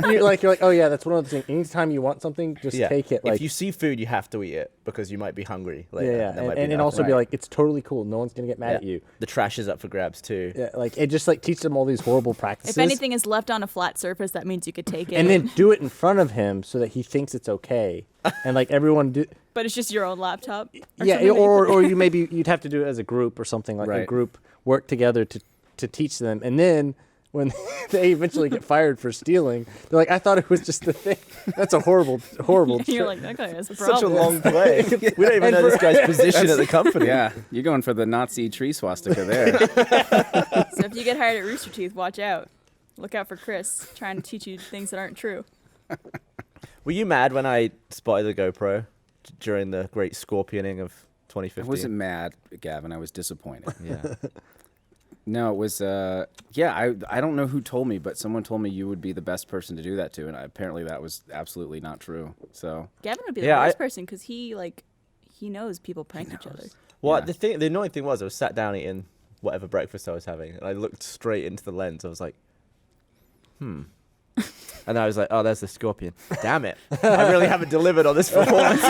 You're like, oh yeah, that's one of the things. Anytime you want something, just yeah. take it. Like, if you see food, you have to eat it because you might be hungry later. yeah, There might be and nothing. also be Right. like, it's totally cool. No one's gonna get mad Yeah. at you. The trash is up for grabs too. Yeah, like it just like teach them all these horrible practices. If anything is left on a flat surface, that means you could take it. and then do it in front of him so that he thinks it's okay, and like everyone do. but it's just your own laptop. Or Yeah, something that you or put in. or you maybe you'd have to do it as a group or something like a Right. group work together to teach them, and then when they eventually get fired for stealing, they're like, I thought it was just the thing. That's a horrible You're trick. like, that guy has a Such a problem. long play. We don't even And know this for- guy's position at the company. Yeah, you're going for the Nazi tree swastika there. So if you get hired at Rooster Teeth, watch out. Look out for Chris trying to teach you things that aren't true. Were you mad when I spotted the GoPro during the great scorpioning of I 2015? wasn't mad, Gavin. I was disappointed. Yeah. No, it was. I don't know who told me, but someone told me you would be the best person to do that to, and apparently that was absolutely not true. So Gavin would be the Yeah, worst I- person because he knows people prank each other. Well, Yeah. the annoying thing was I was sat down eating whatever breakfast I was having, and I looked straight into the lens. I was like, and I was like, oh, there's the scorpion. Damn it. I really haven't delivered on this performance.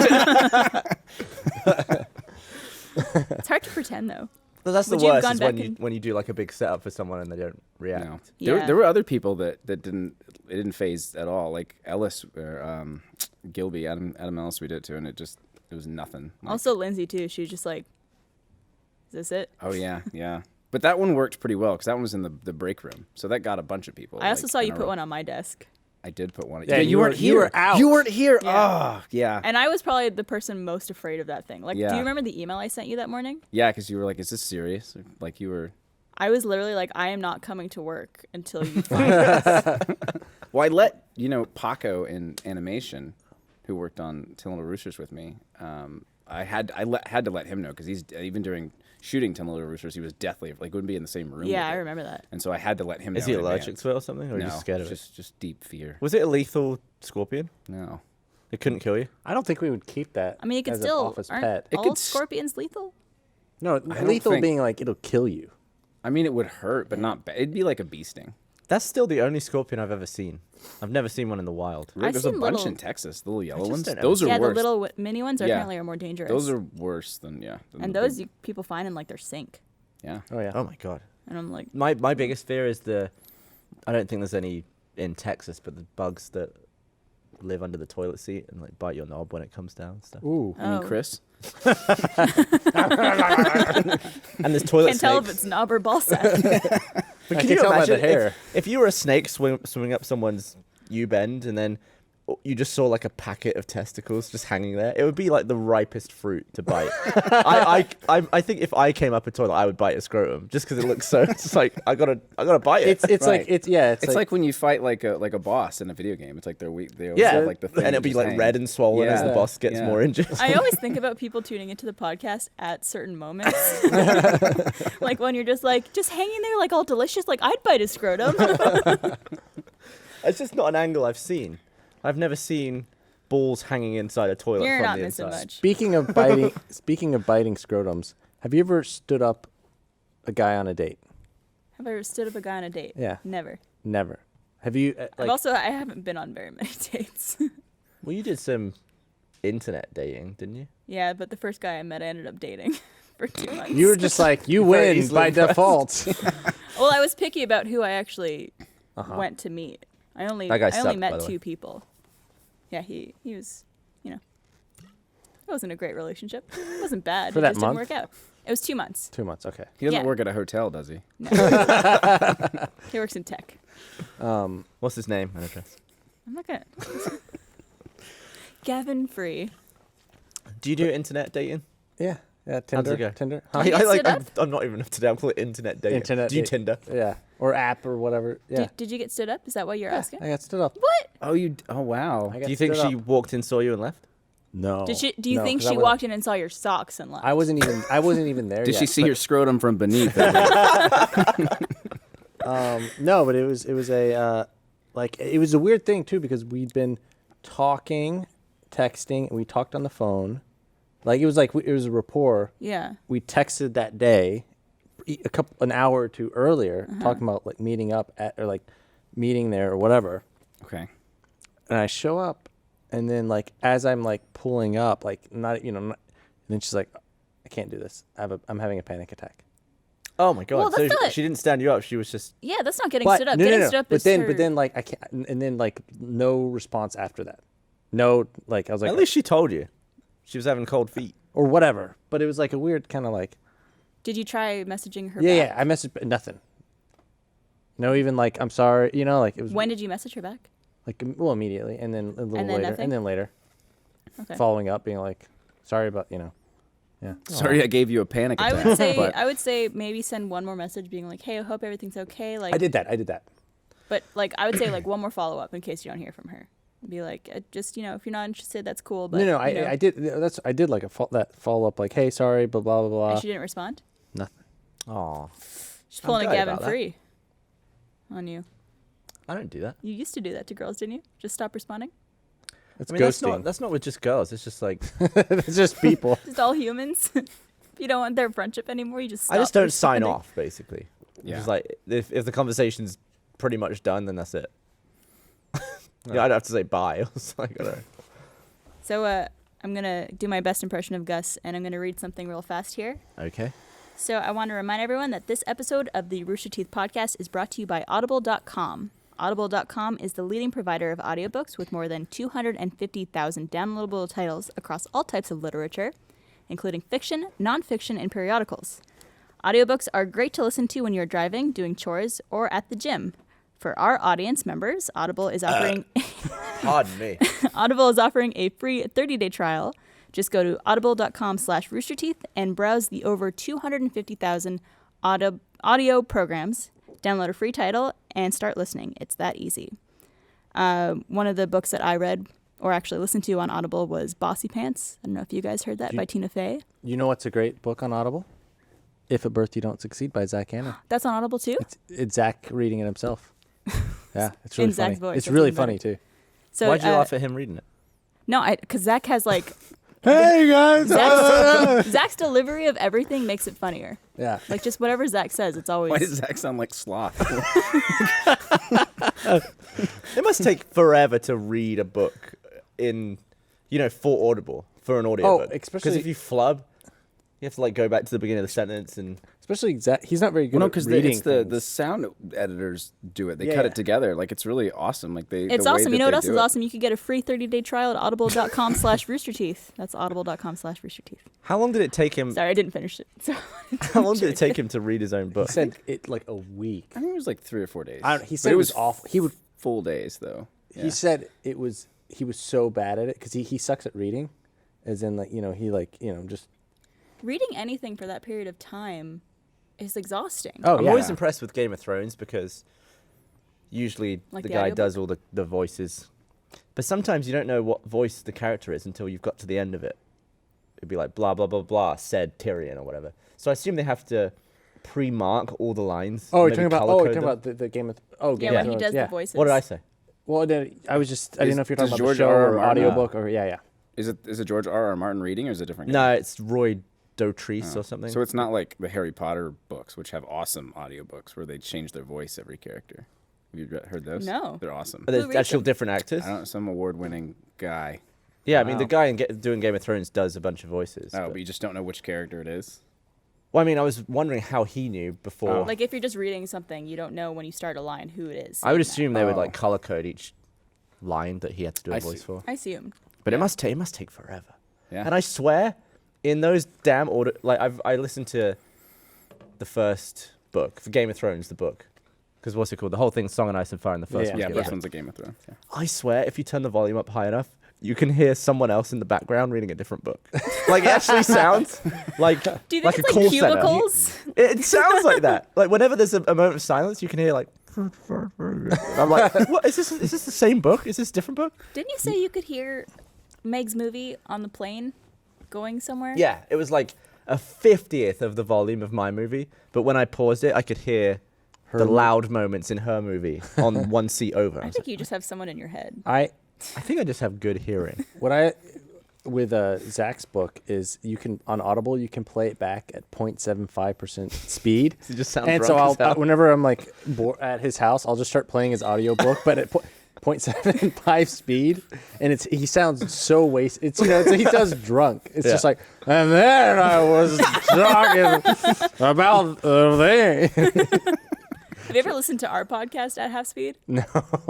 It's hard to pretend though. But that's the Would you have worst gone is when back you and- when you do like a big setup for someone and they don't react. no, Yeah. there were other people that didn't phase at all. Like Ellis or Gilby, Adam Ellis, we did it to, and it was nothing. Like, Also, Lindsay too. She was just like, "Is this it?" oh yeah, yeah. But that one worked pretty well because that one was in the break room, so that got a bunch of people. I also like, saw in you a put row. one on my desk, I did put one. Yeah, Yeah, you you were- weren't you here. were out. You weren't here. Yeah. Oh, yeah. and I was probably the person most afraid of that thing. Like, do Yeah. you remember the email I sent you that morning? Yeah, because you were like, "Is this serious?" Like you were. I was literally like, "I am not coming to work until you find this." Well, I let Paco in animation, who worked on Tin Little Roosters with me. I had to let him know because he's even during shooting Tin Little Roosters, he was deathly like wouldn't be in the same room. Yeah, with I it. remember that. And so I had to let him know. Is he in allergic advance. to it or something? Or are you No, just scared of it? just deep fear. Was it a lethal scorpion? No. It couldn't kill you? I don't think we would keep that. I mean, it could as still. an office Aren't pet. It all could s- scorpions lethal? No, don't lethal think- being like it'll kill you. I mean, it would hurt, but not bad. It'd be like a bee sting. That's still the only scorpion I've ever seen. I've never seen one in the wild. Really? I've There's a seen bunch little- in Texas. The little yellow just ones. don't know. Those are Yeah, worse. the little mini ones are Yeah. apparently are more dangerous. Those are worse than than and the those big- people find in like their sink. Yeah. Oh yeah. Oh my god. And I'm like, My biggest fear is I don't think there's any in Texas, but the bugs that live under the toilet seat and like bite your knob when it comes down and stuff. Ooh. You mean oh, Chris? And there's toilet can't tell if snakes. it's knob or ball sack. But I can can you tell by imagine the hair. if you were a snake swimming up someone's U-bend and then you just saw like a packet of testicles just hanging there? It would be like the ripest fruit to bite. I think if I came up a toilet, I would bite a scrotum just because it looks so. It's like I gotta bite it. It's Right. like it's Like when you fight like a boss in a video game. It's like they're weak. They always yeah, have like the thing and it'll that be just like hangs. red and swollen as the Yeah. boss gets Yeah. more injured. I always think about people tuning into the podcast at certain moments. Like when you're just hanging there like all delicious, like I'd bite a scrotum. It's just not an angle I've seen. I've never seen balls hanging inside a toilet You're from not the missing inside. much. speaking of biting scrotums. Have you ever stood up a guy on a date? Have I ever stood up a guy on a date? Yeah. Never. Never. Have you? I haven't been on very many dates. Well, you did some internet dating, didn't you? Yeah, but the first guy I met, I ended up dating for 2 months. you were just like you very win easily by impressed. default. Well, I was picky about who I actually Uh-huh. went to meet. I only That guy I only sucked, by met the way. 2 people. Yeah, he was, it wasn't a great relationship. It wasn't bad. For it that just month? didn't work out. It was 2 months. 2 months. Okay. He doesn't Yeah. work at a hotel, does he? He works in tech. What's his name and address? I'm not gonna. Gavin Free. Do you do internet dating? Yeah. Yeah. How's it Tinder. go? Tinder. you get stood I'm not even up to date. I'm calling it internet dating. Internet do you date- Tinder? Yeah. Or app or whatever. Yeah. Did you get stood up? Is that what you're asking? I got stood up. What? Oh wow. I got Do you think stood she up. walked in, saw you, and left? No. Did she? Do you No, think 'cause I she wasn't- walked in and saw your socks and left? I wasn't even there Did yet. she see but- your scrotum from beneath? No, but it was a like it was a weird thing too because we'd been talking texting and we talked on the phone. Like it was a rapport. Yeah. We texted that day, an hour or two earlier, talking about like meeting up at or like meeting there or whatever. Okay. And I show up, and then like as I'm like pulling up, like not, and then she's like, I can't do this. I'm having a panic attack. Oh my god! Well, so that's not- she didn't stand you up. She was just. Yeah, that's not getting But stood up. no, Getting no, no. stood up But is then, her- but then like I can't, and then like no response after that. No, like I was like, At least she told you. She was having cold feet. or whatever. But it was like a weird kind of like, Did you try messaging her yeah, back? yeah. I messaged nothing. No, even like I'm sorry, like it was When did you message her back? like well immediately, and then a little And then later, nothing? and then later, Okay. following up, being like, sorry about yeah. Sorry, I gave you a panic I attack. would say but I would say maybe send one more message being like, "Hey, I hope everything's okay." Like I did that. But like I would say like one more follow up in case you don't hear from her. Be like, just if you're not interested, that's cool. But No, you know. I did. I did like that follow up, like, hey, sorry, blah blah blah blah. And she didn't respond. Nothing. Oh, She's pulling a gutted Gavin about that. Free on you. I don't do that. You used to do that to girls, didn't you? Just stop responding. It's I mean, ghosting. that's not with just girls. It's just like It's just people. Just all humans. If you don't want their friendship anymore, you just. I just stop don't sign responding. off. Basically, Yeah. Just like if the conversation's pretty much done, then that's it. Yeah, I'd have to say bye. It's like, I don't know. So I'm gonna do my best impression of Gus, and I'm gonna read something real fast here. Okay. So I want to remind everyone that this episode of the Rooster Teeth podcast is brought to you by Audible.com. Audible.com is the leading provider of audiobooks with more than 250,000 downloadable titles across all types of literature, including fiction, nonfiction, and periodicals. Audiobooks are great to listen to when you're driving, doing chores, or at the gym. For our audience members, Audible is offering Pardon me. Audible is offering a free 30-day trial. Just go to audible.com/roosterteeth and browse the over 250,000 audio programs. Download a free title and start listening. It's that easy. One of the books that I read or actually listened to on Audible was Bossy Pants. I don't know if you guys heard that by Tina Fey. You know what's a great book on Audible? If at Birth You Don't Succeed by Zach Hanna. That's on Audible too? It's Zach reading it himself. Yeah, it's really In funny. Zach's voice, It's that's really even funny better. too. So, Why'd you laugh at him reading it? No, because Zach has like Hey guys. Zach's delivery of everything makes it funnier. Yeah. Like just whatever Zach says, it's always why does Zach sound like sloth? It must take forever to read a book in, for Audible, for an audiobook. Because especially- if you flub, you have to like go back to the beginning of the sentence and. Especially Zach. He's not very good Well, no, at because reading it's the things. sound editors do it. They Yeah, cut yeah. it together. Like it's really awesome. Like they. It's the way awesome. that You know what they else do is it. awesome? You could get a free 30-day trial at audible.com/roosterteeth. That's audible.com/roosterteeth. How long did it take him? Sorry, I didn't finish it. So How long did it take him to read his own book? He said it like a week. I think it was like 3 or 4 days. He But said it was awful. He would. full days though. He said it was. He was so bad at it because he sucks at reading, as in like he like just. reading anything for that period of time is exhausting. Oh I'm yeah. always impressed with Game of Thrones because usually Like the the guy audiobook? does all the voices. But sometimes you don't know what voice the character is until you've got to the end of it. It'd be like blah, blah, blah, blah, said Tyrion or whatever. So I assume they have to pre-mark all the lines. Oh, you're maybe talking about. color Oh, code you're talking them. about the Game of. Oh, Yeah, Game when of he Thrones, does yeah. the voices. What did I say? Well, I was just. I didn't know if you're talking does about the George show R. R. or Martin- audiobook or yeah. Is it George R. R. Martin reading or is it a different? No, guy? it's Roy Dotrice or something. So it's not like the Harry Potter books, which have awesome audiobooks where they change their voice every character. Have you heard those? No. They're awesome. Are Who they reads actual them? different actors? I don't know, some award-winning guy. Yeah, I mean, the Wow. guy doing Game of Thrones does a bunch of voices. Oh, but you just don't know which character it is. Well, I mean, I was wondering how he knew before. Oh. Like if you're just reading something, you don't know when you start a line who it is. I would saying assume they would Oh. like color code each line that he had to do a I voice see. for. that. I assumed. But it must take forever. Yeah. And I swear, in those damn order, like I listened to the first book, for Game of Thrones, the book, because what's it called? The whole thing, Song and Ice and Fire, and the first Yeah. one's Yeah, Game of first Thrones. one's a Game of Thrones. Yeah. I swear, if you turn the volume up high enough, you can hear someone else in the background reading a different book. Like it actually sounds like Do you think like a it's call like center. cubicles? It sounds like that. Like whenever there's a moment of silence, you can hear like. I'm like, what is this? Is this the same book? Is this a different book? Didn't you say you could hear Meg's movie on the plane going somewhere? Yeah, it was like a 50th of the volume of my movie, but when I paused it, I could hear the loud moments in her movie on one seat over. I think you just have someone in your head. I think I just have good hearing. What I with Zach's book is you can on Audible you can play it back at 0.75% speed. He just sounds And drunk so as hell. whenever I'm like at his house, I'll just start playing his audiobook, but at 0.75 speed, and he sounds so wasted. He sounds drunk. It's just like, and then I was talking about the thing. Have you ever listened to our podcast at half speed? No.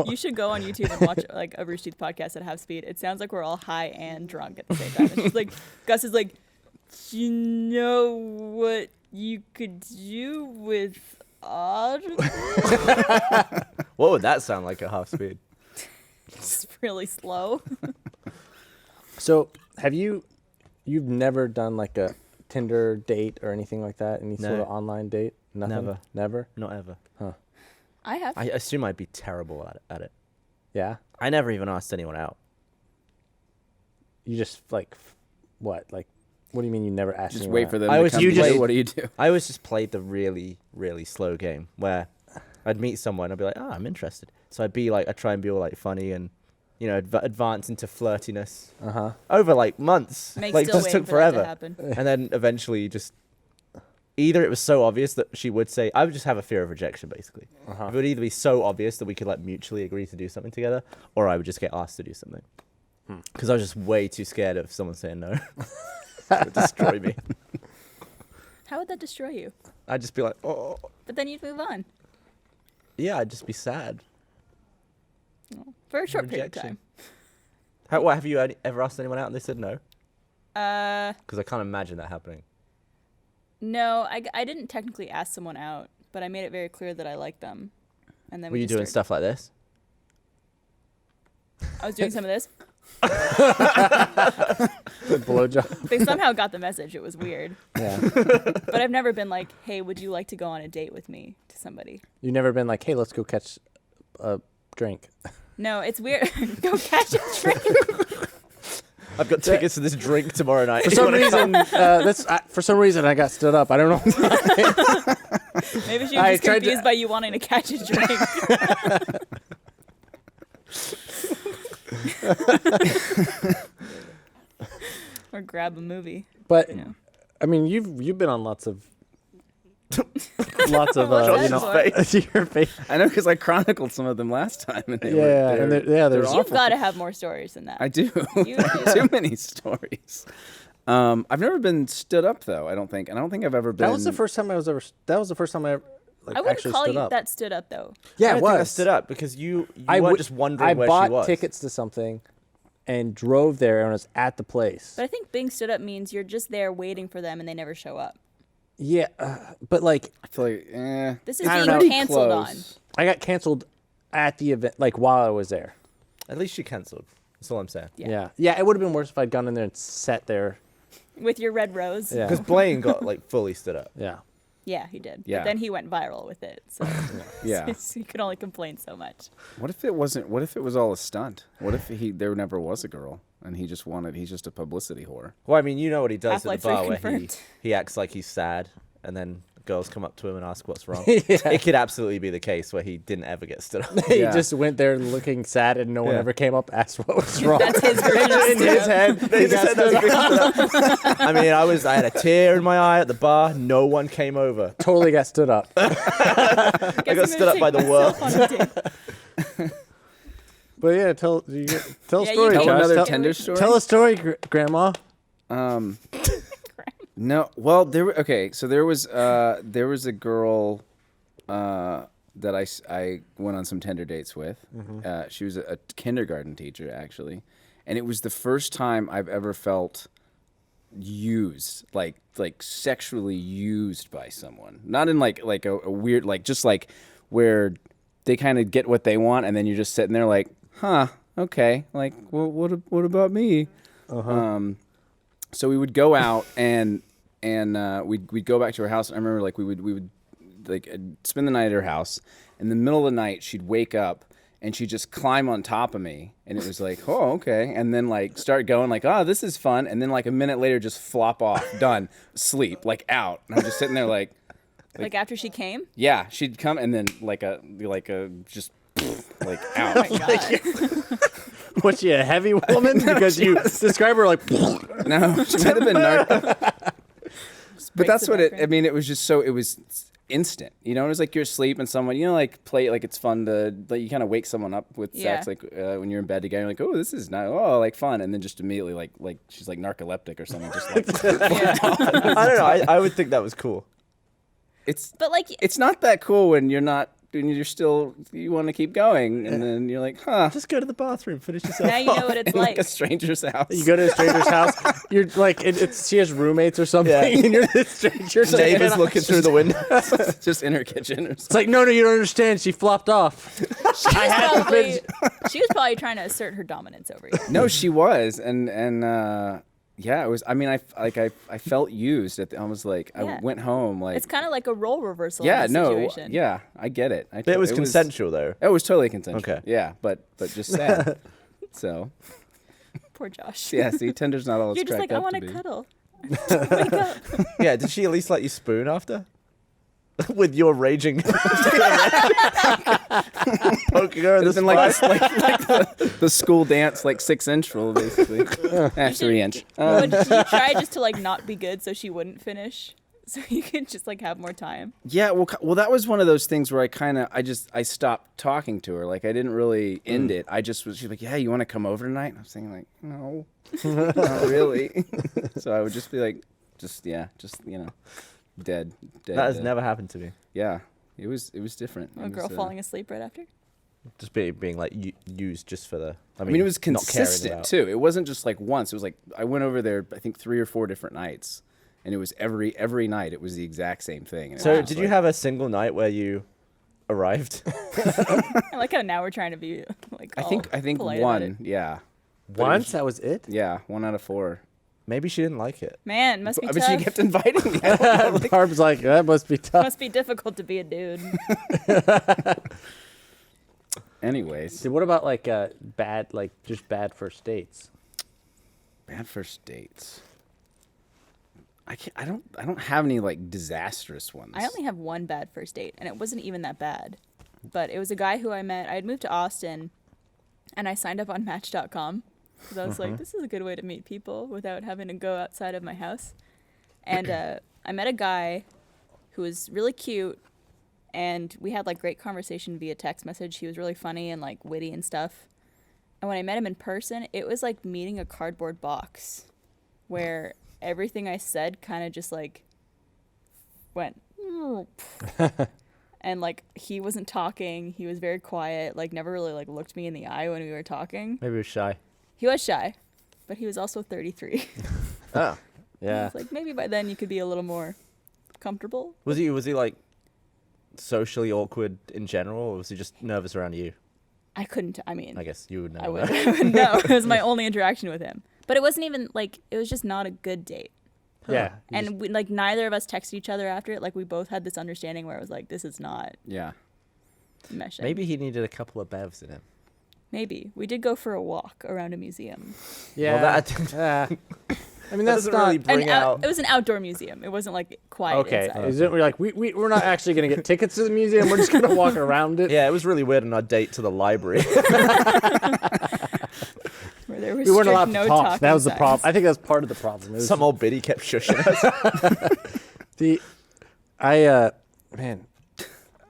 You should go on YouTube and watch like a Rooster Teeth podcast at half speed. It sounds like we're all high and drunk at the same time. It's just like Gus is like, you know what you could do with Audible? What would that sound like at half speed? It's really slow. So you've never done like a Tinder date or anything like that? Any sort No. of online date? Nothing? Never? Not ever. I have. I assume I'd be terrible at it. Yeah? I never even asked anyone out. You just like, what? Like, what do you mean you never asked Just anyone wait out? for them I to was come to usually- you. What do you do? I always just played the really, really slow game where I'd meet someone, I'd be like, I'm interested. So I'd try and be all like funny and, advance into flirtiness Uh-huh. over like months. Meg's Like still just waiting took for that to forever. happen. And then eventually just either it was so obvious that she would say, I would just have a fear of rejection basically. Uh-huh. It would either be so obvious that we could like mutually agree to do something together, or I would just get asked to do something. Because I was just way too scared of someone saying no. It would destroy me. How would that destroy you? I'd just be like, oh. But then you'd move on Yeah, I'd just be sad. for a short period of Rejection. time. What have you ever asked anyone out and they said no? Uh, Because I can't imagine that happening. no, I didn't technically ask someone out, but I made it very clear that I liked them. And then Were we you just doing started- stuff like this? I was doing some of this. Blowjob. They somehow got the message. It was weird. Yeah. But I've never been like, hey, would you like to go on a date with me to somebody? You've never been like, hey, let's go catch a drink. No, it's weird. Go catch a drink. I've got tickets to this drink tomorrow night. For some reason, I got stood up. I don't know. Maybe she I was just tried to- confused by you wanting to catch a drink. Or grab a movie. But You know. I mean, you've been on lots of What's that your face. I know because I chronicled some of them last time, and they Yeah, were, and they're- there's they're You've awful. got to have more stories than that. I do. You do. Too many stories. I've never been stood up though. I don't think, and I don't think I've ever been. That was the first time I ever like I wouldn't actually call stood you up. that stood up though. Yeah, I it don't think I was. stood up because you I weren't would- just wondering I where bought she was. tickets to something and drove there and was at the place. But I think being stood up means you're just there waiting for them and they never show up. Yeah, but like I feel like, This is I don't being know. canceled on. Close. I got canceled at the event, like while I was there. At least she cancelled. That's all I'm saying. Yeah. Yeah. It would have been worse if I'd gone in there and sat there. With your red rose. Yeah. Because Blaine got like fully stood up. Yeah. Yeah, he did. Yeah. But then he went viral with it. So Yeah. he could only complain so much. What if it wasn't? What if it was all a stunt? What if there never was a girl and he's just a publicity whore? Well, I mean, you know what he does at Half-Life the bar 3 where confirmed. he acts like he's sad and then girls come up to him and ask what's wrong. It could absolutely be the case where he didn't ever get stood up. He Yeah. just went there looking sad and no one Yeah. ever came up, asked what was wrong. That's his version of in his head. They just said that's being stood up. I mean, I had a tear in my eye at the bar. No one came over. Totally got stood up. I got stood up by the world. But yeah, tell a Yeah, story. you Tell Josh, another tell- Tinder story. Tell a story, Grandma. No, well, so there was a girl that I went on some Tinder dates with. She was a kindergarten teacher actually, and it was the first time I've ever felt used, like sexually used by someone. Not in like a weird, like just like where they kind of get what they want, and then you're just sitting there like, huh, okay, like, well, what about me? So we would go out and we'd go back to her house. And I remember like we would like spend the night at her house. In the middle of the night, she'd wake up and she'd just climb on top of me, and it was like, oh, okay, and then like start going like, oh, this is fun, and then like a minute later, just flop off, done, sleep, like out, and I'm just sitting there like, Like after she came? yeah, she'd come and then like a just like Oh out. my God. Was she a heavy woman? Because you describe her like. No, she might have been narc. But breaks that's the what it. I background. mean, it was just so. It was instant. You know, it was like you're asleep and someone. You know, like play. Like it's fun to. Like you kind of wake someone up with sex. Yeah. Like when you're in bed together. You're like, oh, this is nice. Oh, like fun. And then just immediately like she's like narcoleptic or something. Just like I don't know. I would think that was cool. it's. But like, It's not that cool when you're not. When you're still. You want to keep going, and then you're like, huh. Just go to the bathroom, finish yourself. now you know what it's In like like. a stranger's house. You go to a stranger's house. You're like, it's she has roommates or something, Yeah. and you're the stranger. Neighbors looking through the window. just in her kitchen or It's something. like, no, you don't understand. She flopped off. I had to Probably, finish. she was probably trying to assert her dominance over you. No, she was, and yeah, it was. I mean, I felt used. I was like, I Yeah. went home like, It's kind of like a role reversal. yeah, in this no, situation. yeah, I get it. But it was consensual, though. It was totally consensual. Okay. Yeah, but just sad. So Poor Josh. yeah, see, Tinder's not all it's You're just cracked like, I up want to to be. cuddle. Wake up. Yeah, did she at least let you spoon after? With your raging. Poking her in the It's been like, spine. the school dance, like 6-inch rule, basically. 3-inch. Would you try just to like not be good so she wouldn't finish? So you could just like have more time. Yeah, well, that was one of those things where I stopped talking to her. Like I didn't really end it. I just was. She's like, "Yeah, you want to come over tonight?" And I was saying like, "No, not really." So I would just be like, just dead. That has dead. never happened to me. Yeah, it was different. A It girl was, falling asleep right after. Just being like used just for the. I mean, it was not caring consistent about- too. It wasn't just like once. It was like I went over there, I think 3 or 4 different nights, and it was every night. It was the exact same thing. And it So was did just you like- have a single night where you arrived? I like how now we're trying to be like. I all think polite about it. one. Yeah, Once that was it. yeah, 1 out of 4. Maybe she didn't like it. Man, must be But tough. she kept inviting me. I don't know. Barb's like, that must be tough. Must be difficult to be a dude. Anyways, Dude, what about like bad, like just bad first dates? bad first dates. I can't. I don't have any like disastrous ones. I only have one bad first date, and it wasn't even that bad. But it was a guy who I met. I had moved to Austin, and I signed up on Match.com because I was like, this is a good way to meet people without having to go outside of my house. And I met a guy who was really cute, and we had like great conversation via text message. He was really funny and like witty and stuff. And when I met him in person, it was like meeting a cardboard box, where everything I said kind of just like went. And like he wasn't talking, he was very quiet, like never really like looked me in the eye when we were talking. Maybe it was shy. He was shy, but he was also 33. Oh. I Yeah. was like, maybe by then you could be a little more comfortable. Was he like socially awkward in general, or was he just nervous around you? I couldn't. I mean, I guess you would know. I would know. It was my only interaction with him, but it wasn't even like it was just not a good date. Yeah. you And we, like neither of us texted each other after it. Like we both had this understanding where it was like, this is not Yeah. meshing. Maybe he needed a couple of bevs in him. Maybe we did go for a walk around a museum. yeah. Well, I mean, That that's doesn't not really bring out. It was an outdoor museum. It wasn't like quiet okay. inside. Is it, we're like, we're not actually gonna get tickets to the museum. We're just gonna walk around it. Yeah, it was really weird on our date to the library. Where there was We weren't strict allowed to no talk. talking That was the signs. problem. I think that's part of the problem. It was Some old biddy kept shushing us.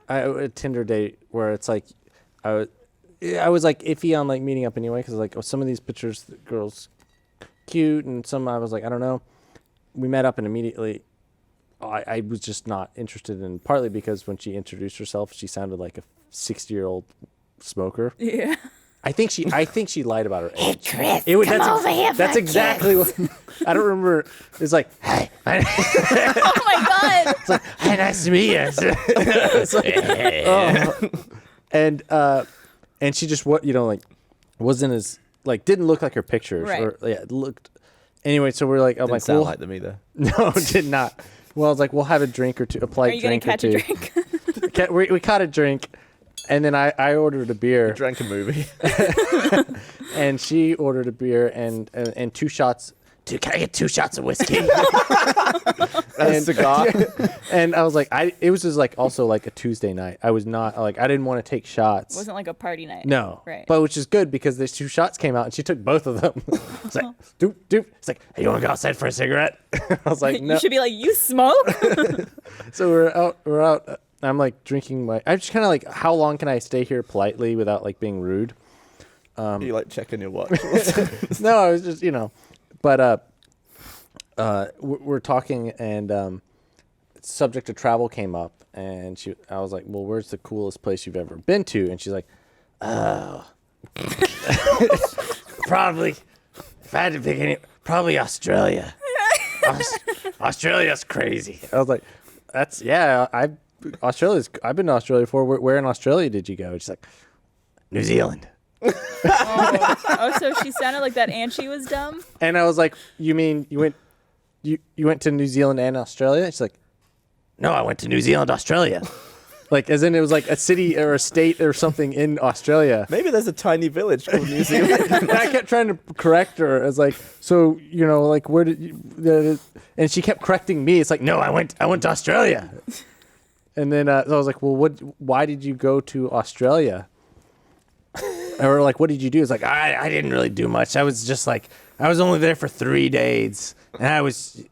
I a Tinder date where it's like, I was like iffy on like meeting up anyway because like, oh, some of these pictures, the girls cute, and some I was like, I don't know. We met up and immediately, I was just not interested in. Partly because when she introduced herself, she sounded like a 60-year-old smoker. Yeah. I think she lied about her age. Hey, Chris, that's exactly what. I don't remember. It's like, hey, Oh my god. hey, nice to meet you. It's like, oh. And she just like wasn't as like didn't look like her pictures. Right. Or, yeah, it looked. Anyway, so we're like, I'm Didn't like, sound well, like them either. no, did not. Well, I was like, we'll have a drink or two, a Are polite you gonna drink or catch a two. drink? We caught a drink, and then I ordered a beer. Drank a movie. And she ordered a beer and 2 shots, "Dude, can I get 2 shots of whiskey?" And a cigar. And I was like, it was just like also like a Tuesday night. I was not like, I didn't want to take shots. It wasn't like a party night. No. Right. But which is good because there's 2 shots came out and she took both of them. It's like, doop, doop. It's like, hey, you want to go outside for a cigarette? I was like, no. You should be like, you smoke? So we're out. I'm like drinking I just kind of like, how long can I stay here politely without like being rude? You like checking your watch. No, I was just, but we're talking and subject of travel came up and I was like, well, where's the coolest place you've ever been to? And she's like, oh, probably, if I had to pick any, probably Australia. Australia's crazy. I was like, I've been to Australia before. Where in Australia did you go? And she's like, New Zealand. Oh, so she sounded like that and she was dumb? And I was like, you mean you went to New Zealand and Australia? She's like, no, I went to New Zealand, Australia. Like, as in it was like a city or a state or something in Australia. Maybe there's a tiny village called New Zealand. And I kept trying to correct her. I was like, so, like, where did you... and she kept correcting me. It's like, no, I went to Australia. And then so I was like, well, why did you go to Australia? Or like, what did you do? It's like, I didn't really do much. I was just like, I was only there for 3 days. And I was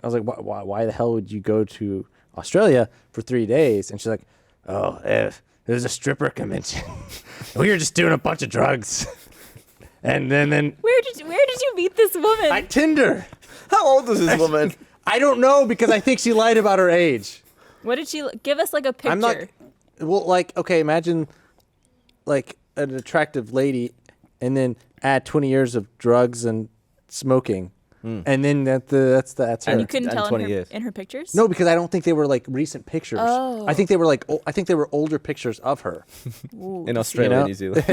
like, why the hell would you go to Australia for 3 days? And she's like, oh, it was a stripper convention. We were just doing a bunch of drugs. And then Where did you meet this woman? Tinder. How old is this woman? I don't know because I think she lied about her age. What did she give us like a picture? I'm not. Well, like, okay, imagine like an attractive lady, and then add 20 years of drugs and smoking, and then that's her. And you couldn't And tell 20 years. in her pictures? No, because I don't think they were like recent pictures. Oh. I think they were older pictures of her. Ooh, In Australia, know? New Zealand.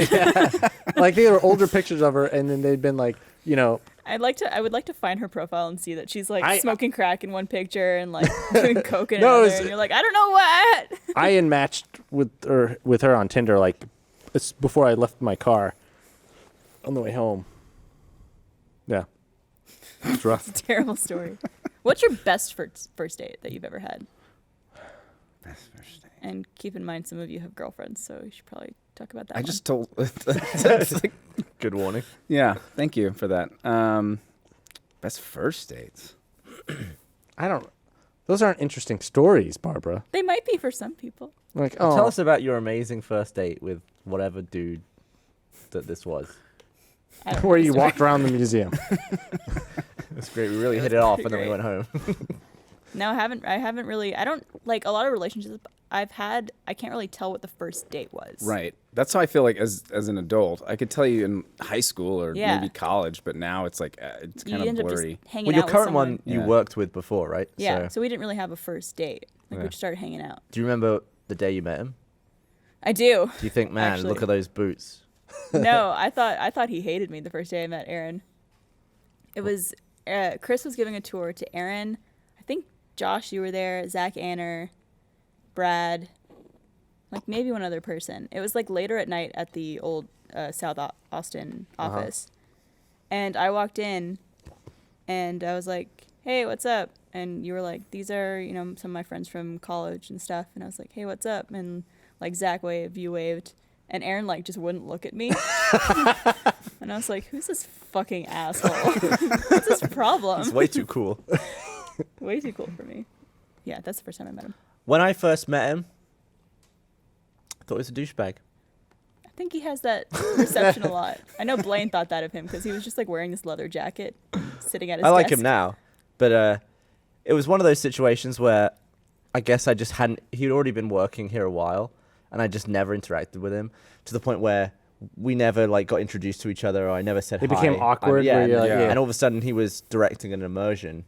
Like they were older pictures of her, and then they'd been like, I would like to find her profile and see that she's like I- smoking crack in one picture and like doing coke in No, another, it's- and you're like, I don't know what. I unmatched with her on Tinder like it's before I left my car on the way home. Yeah. It's rough. Terrible story. What's your best first date that you've ever had? Best first date. And keep in mind, some of you have girlfriends, so you should probably talk about that. I one. just told. It's like, Good warning. yeah, thank you for that. Best first dates. Those aren't interesting stories, Barbara. They might be for some people. Like, Tell us about your amazing first date with whatever dude that this was. I don't know where the you story. walked around the museum. It's great. We really It hit was it off, pretty and then we great. went home. No, I haven't really. I don't like a lot of relationships I've had. I can't really tell what the first date was. Right. That's how I feel like as an adult. I could tell you in high school or Yeah. maybe college, but now it's like it's You kind end of up blurry. just hanging Well, your out current with one someone. you Yeah. worked with before, right? Yeah, So, so we didn't really have a first date. Like we Yeah. just started hanging out. do you remember the day you met him? I do. Do you think, man, Actually. look at those boots? No, I thought he hated me the first day I met Aaron. It was Chris was giving a tour to Aaron. I think Josh, you were there. Zach Anner, Brad, like maybe one other person. It was like later at night at the old South Austin office, and I walked in, and I was like, "Hey, what's up?" And you were like, "These are some of my friends from college and stuff." And I was like, "Hey, what's up?" And like Zach waved, you waved. And Aaron like just wouldn't look at me. And I was like, who's this fucking asshole? What's his problem? It's way too cool. Way too cool for me. Yeah, that's the first time I met him. When I first met him, I thought he was a douchebag. I think he has that perception a lot. I know Blaine thought that of him because he was just like wearing this leather jacket, sitting at his I like desk. him now, but it was one of those situations where I guess I just hadn't. He'd already been working here a while, and I just never interacted with him to the point where we never like got introduced to each other, or I never said It hi. became awkward Yeah, where you're like, yeah. yeah. and all of a sudden he was directing an immersion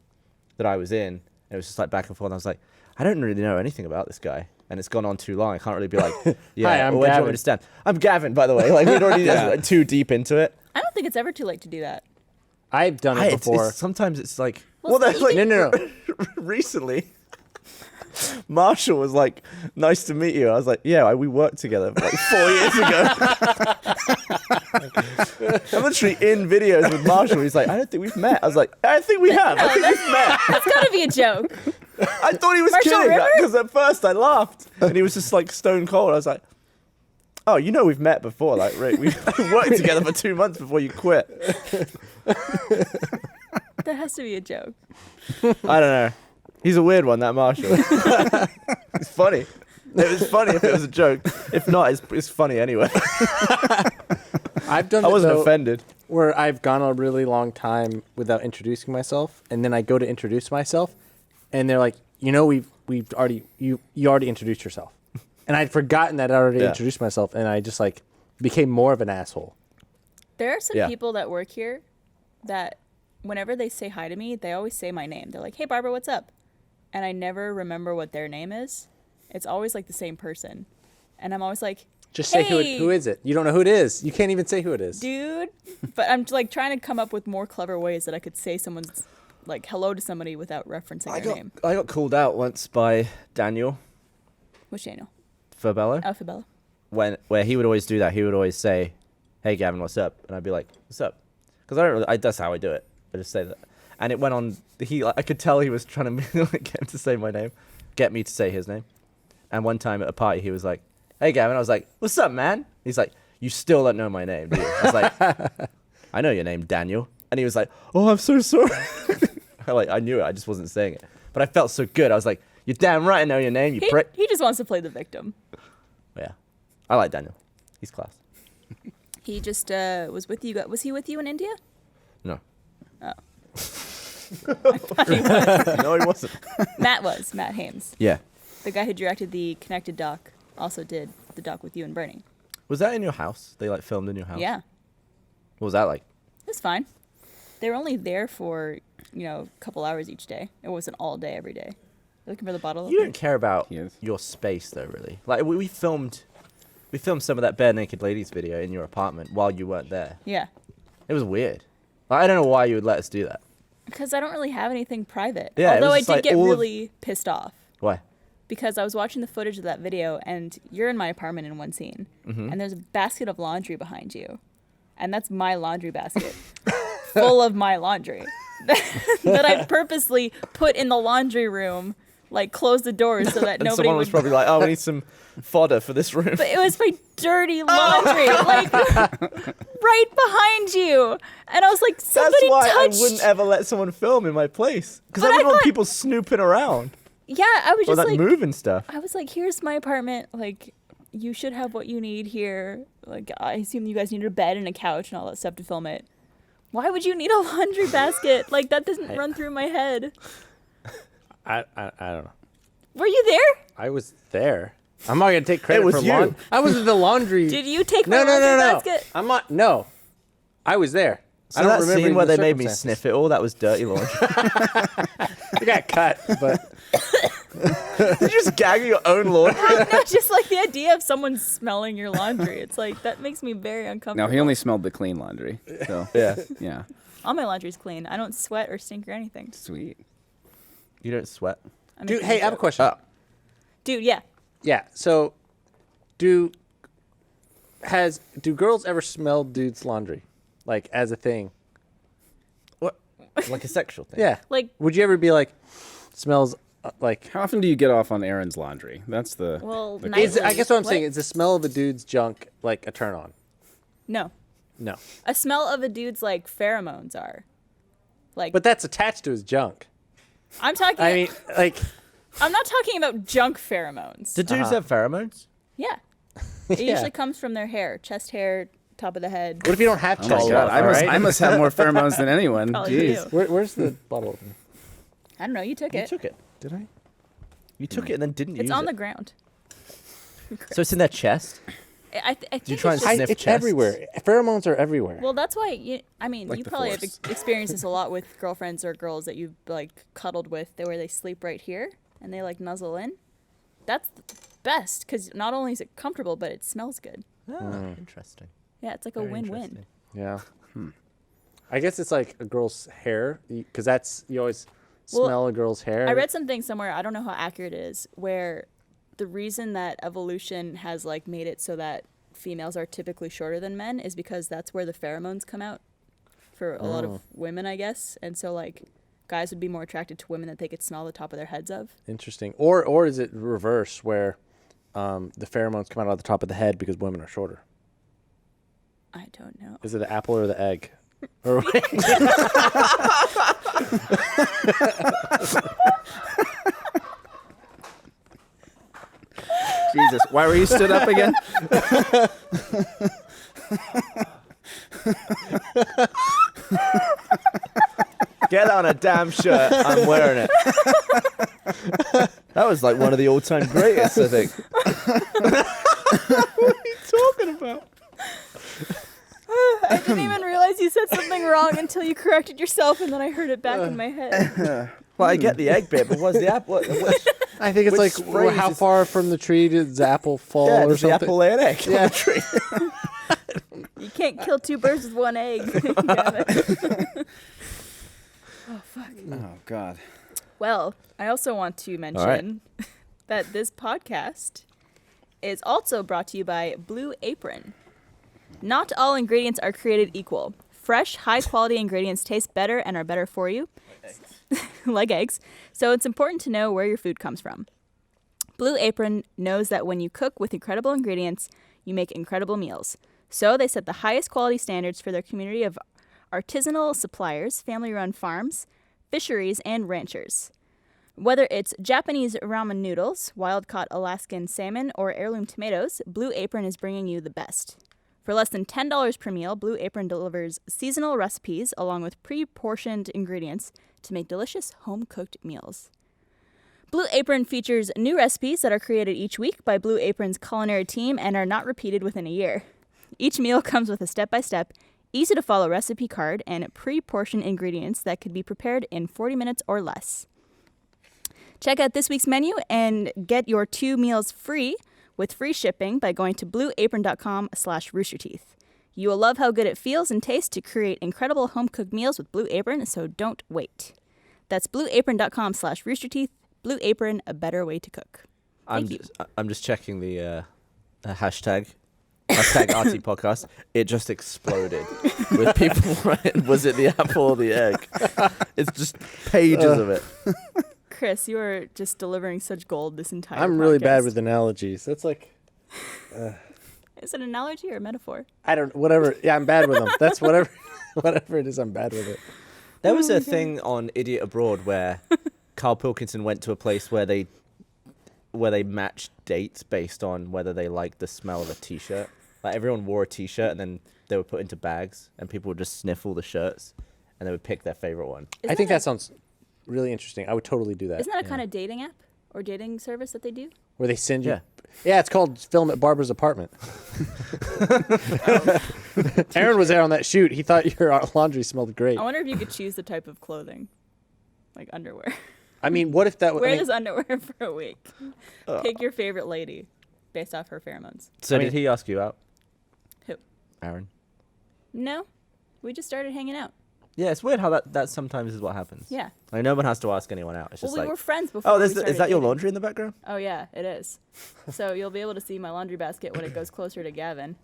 that I was in. And it was just like back and forth. And I was like, I don't really know anything about this guy, and it's gone on too long. I can't really be like, yeah, Hi, I'm where do you want Gavin. me to stand? I'm Gavin, by the way. Like we'd already like, too deep into it. I don't think it's ever too late to do that. I've done it It's- before. sometimes it's like, Well, there's like No. recently. Marshall was like, "Nice to meet you." I was like, "Yeah, we worked together like 4 years ago." I'm literally in videos with Marshall. He's like, I don't think we've met. I was like, I think we have. I think we've met. That's gotta be a joke. I thought he was Marshall kidding River? because at first I laughed and he was just like stone cold. I was like, oh, you know we've met before. Like, Rick, we've worked together for 2 months before you quit. That has to be a joke. I don't know. He's a weird one, that Marshall. It's funny. It was funny if it was a joke. If not, it's funny anyway. I've done I it, wasn't though, offended. where I've gone a really long time without introducing myself, and then I go to introduce myself, and they're like, we've already you already introduced yourself, and I'd forgotten that I already Yeah. introduced myself, and I just like became more of an asshole. There are some Yeah. people that work here that whenever they say hi to me, they always say my name. They're like, "Hey, Barbara, what's up?" And I never remember what their name is. It's always like the same person. And I'm always like, Just say "Hey, who is it? You don't know who it is. You can't even say who it is. dude." But I'm like trying to come up with more clever ways that I could say someone's like hello to somebody without referencing their name. I got called out once by Daniel Which Daniel? Fabello. Alphabella. Where he would always do that. He would always say, "Hey Gavin, what's up?" And I'd be like, "What's up?" Because I don't really. That's how I do it. I just say that. And it went on. I could tell he was trying to get him to say my name, get me to say his name. And one time at a party, he was like, "Hey Gavin," I was like, "What's up, man?" He's like, "You still don't know my name, do you?" I was like, "I know your name, Daniel." And he was like, "Oh, I'm so sorry." I knew it. I just wasn't saying it. But I felt so good. I was like, "You're damn right I know your name, you prick." He just wants to play the victim. Yeah, I like Daniel. He's class. He just was with you. Was he with you in India? No. Oh. No, he wasn't. Matt was. Matt Hames. Yeah. The guy who directed the Connected doc also did the doc with you and Bernie. Was that in your house? They like filmed in your house? Yeah. What was that like? It was fine. They were only there for, a couple hours each day. It wasn't all day every day. You looking for the bottle? You opener? don't care about Yes. your space though, really. Like we filmed some of that Bare Naked Ladies video in your apartment while you weren't there. Yeah. It was weird. Like, I don't know why you would let us do that. Because I don't really have anything private. Yeah, it Although was I just did like get all of- really pissed off. Why? Because I was watching the footage of that video, and you're in my apartment in one scene, Mm-hmm. and there's a basket of laundry behind you, and that's my laundry basket, full of my laundry that I purposely put in the laundry room, like close the doors so that And nobody someone would. was probably like, "Oh, we need some fodder for this room." But it was my dirty laundry, like right behind you, and I was like, That's somebody why touched. I wouldn't ever let someone film in my place because I But I wouldn't want thought- people snooping around Yeah, I was or just like like, moving stuff. I was like, here's my apartment. Like, you should have what you need here. Like, I assume you guys need a bed and a couch and all that stuff to film it. Why would you need a laundry basket? Like, that doesn't run through my head. I don't know. Were you there? I was there. I'm not gonna take credit was for you. I was at the laundry. Did you take my no, laundry no, no, no. basket? I'm not. No, I was there. So I don't that remember scene where the they made me circumstances. sniff it all, that was dirty laundry. It got cut, but Did you just gag your own laundry? No, just like the idea of someone smelling your laundry. It's like, that makes me very uncomfortable. No, he only smelled the clean laundry. So Yeah. yeah, All my laundry's clean. I don't sweat or stink or anything. sweet. You don't sweat. I'm dude, making hey, a I have a joke. question. Oh. Dude, yeah. Yeah. So, do girls ever smell dudes' laundry, like as a thing? What? Like a sexual thing? Yeah. Like, Would you ever be like, smells like? How often do you get off on Aaron's laundry? That's the. well, the nightly. Is I guess what I'm saying What? is the smell of a dude's junk like a turn on? No. No. A smell of a dude's, like, pheromones are. Like, But that's attached to his junk. I'm talking. I mean, like, I'm not talking about junk pheromones. Do dudes have pheromones? Yeah. It Yeah. usually comes from their hair, chest hair, top of the head. what if you don't have Oh chest my god, hair, alright? I must have more pheromones than anyone. Probably Jeez. do. Where's the bottle opener? I don't know. You took You it. took it. Did I? You took it and then didn't use It's it. on the ground. So it's in their chest? I think you try it's and just, sniff It's chests? Everywhere. Pheromones are everywhere. well, that's why you Like the probably have Force. experienced this a lot with girlfriends or girls that you've like cuddled with, where they sleep right here and they like nuzzle in. That's the best because not only is it comfortable, but it smells good. Ah, interesting. Yeah, it's like a Very win-win. interesting. Yeah. I guess it's like a girl's hair because that's you always Well, smell a girl's hair. I read something somewhere, I don't know how accurate it is, where the reason that evolution has like made it so that females are typically shorter than men is because that's where the pheromones come out for a lot of women, I guess. And so like guys would be more attracted to women that they could smell the top of their heads of. Interesting. Or is it reverse where the pheromones come out of the top of the head because women are shorter? I don't know. Is it the apple or the egg? Or Jesus, why were you stood up again? Get that on a damn shirt. I'm wearing it. That was like one of the all-time greatest, I think. What are you talking about? I didn't even realize you said something wrong until you corrected yourself, and then I heard it back in my head. Well, I get the egg bit, but what's the apple? I think it's Which like phrase how is- far from the tree does the apple fall Yeah, or does the something? apple lay an egg? Yeah. You can't kill two birds with one egg. Damn it. Oh, fuck. Oh, God. Well, I also want to mention that this podcast is also brought to you by Blue Apron. Not all ingredients are created equal. Fresh, high-quality ingredients taste better and are better for you. Like eggs. So it's important to know where your food comes from. Blue Apron knows that when you cook with incredible ingredients, you make incredible meals. So they set the highest quality standards for their community of artisanal suppliers, family-run farms, fisheries, and ranchers. Whether it's Japanese ramen noodles, wild-caught Alaskan salmon, or heirloom tomatoes, Blue Apron is bringing you the best. For less than $10 per meal, Blue Apron delivers seasonal recipes along with pre-portioned ingredients to make delicious home-cooked meals. Blue Apron features new recipes that are created each week by Blue Apron's culinary team and are not repeated within a year. Each meal comes with a step-by-step, easy-to-follow recipe card and pre-portioned ingredients that could be prepared in 40 minutes or less. Check out this week's menu and get your 2 meals free with free shipping by going to blueapron.com/roosterteeth. You will love how good it feels and tastes to create incredible home-cooked meals with Blue Apron, so don't wait. That's blueapron.com/roosterteeth. Blue Apron, a better way to cook. I'm Thank you. just checking the hashtag RT podcast. It just exploded with people writing, was it the apple or the egg? It's just pages of it. Chris, you are just delivering such gold this entire I'm really bad podcast. with analogies. That's like, Is it an analogy or a metaphor? I don't, whatever. Yeah, I'm bad with them. That's whatever it is, I'm bad with it. There was a thing on Idiot Abroad where Carl Pilkington went to a place where they matched dates based on whether they liked the smell of a t-shirt. Like everyone wore a t-shirt and then they were put into bags and people would just sniff all the shirts and they would pick their favorite one. I think that sounds really interesting. I would totally do that. Isn't that a kind of dating app or dating service that they do? Where they send you. Yeah. Yeah, it's called Film at Barbara's Apartment. Aaron was there on that shoot. He thought your laundry smelled great. I wonder if you could choose the type of clothing, like underwear. I mean, what if that was. Wear this underwear for a week. Pick your favorite lady based off her pheromones. So did he ask you out, Who? Aaron? No, we just started hanging out. Yeah, it's weird how that sometimes is what happens. Yeah. Like no one has to ask anyone out. It's Well, just we like, were friends before. oh, we is started that your dating. laundry in the background? Oh yeah, it is. So you'll be able to see my laundry basket when it goes closer to Gavin.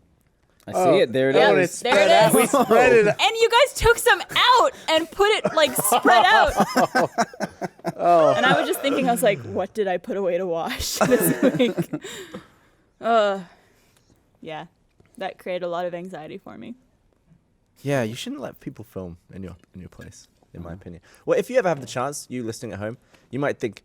I see it. There it Yeah, is. there it is. We spread it out. And you guys took some out and put it like spread out. And I was just thinking, I was like, what did I put away to wash this week? Yeah, that created a lot of anxiety for me. Yeah, you shouldn't let people film in your place, in my opinion. Well, if you ever have the chance, you listening at home, you might think,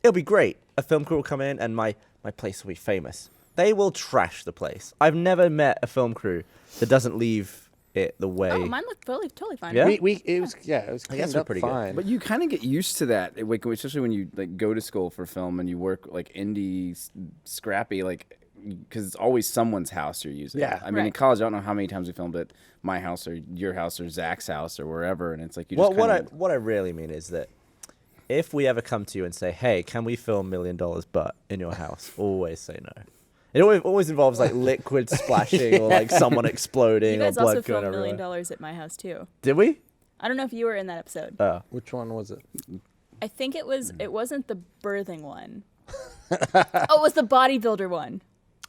it'll be great. A film crew will come in and my place will be famous. They will trash the place. I've never met a film crew that doesn't leave it the way. Oh, mine looked totally fine. Yeah? It was I guess cleaned we're up pretty good. fine. But you kind of get used to that, like, especially when you like go to school for film and you work like indie, scrappy, like, because it's always someone's house you're using. Yeah. I mean, in Right. college, I don't know how many times we filmed at my house or your house or Zach's house or wherever, and it's like you Well, just kind of. what I really mean is that if we ever come to you and say, hey, can we film $1 Million Butt in your house? Always say no. It always involves like liquid splashing or like someone exploding You or guys also blood going filmed $1 everywhere. Million at my house too. Did we? I don't know if you were in that episode. Which one was it? I think it wasn't the birthing one. Oh, it was the bodybuilder one.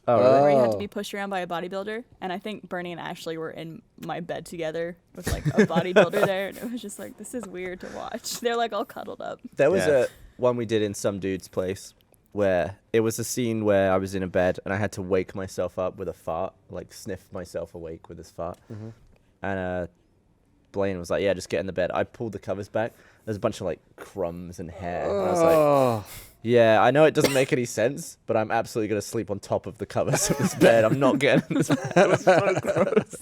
Oh, really? where you had to be pushed around by a bodybuilder. And I think Bernie and Ashley were in my bed together with like a bodybuilder there, and it was just like, this is weird to watch. They're like all cuddled up. There was Yeah. a one we did in some dude's place where it was a scene where I was in a bed and I had to wake myself up with a fart, like sniff myself awake with this fart. And Blaine was like, "Yeah, just get in the bed." I pulled the covers back. There's a bunch of like crumbs and hair. And I was like, Oh, "Yeah, I know it doesn't make any sense, but I'm absolutely gonna sleep on top of the covers of this bed. I'm not getting in this bed." It was so gross.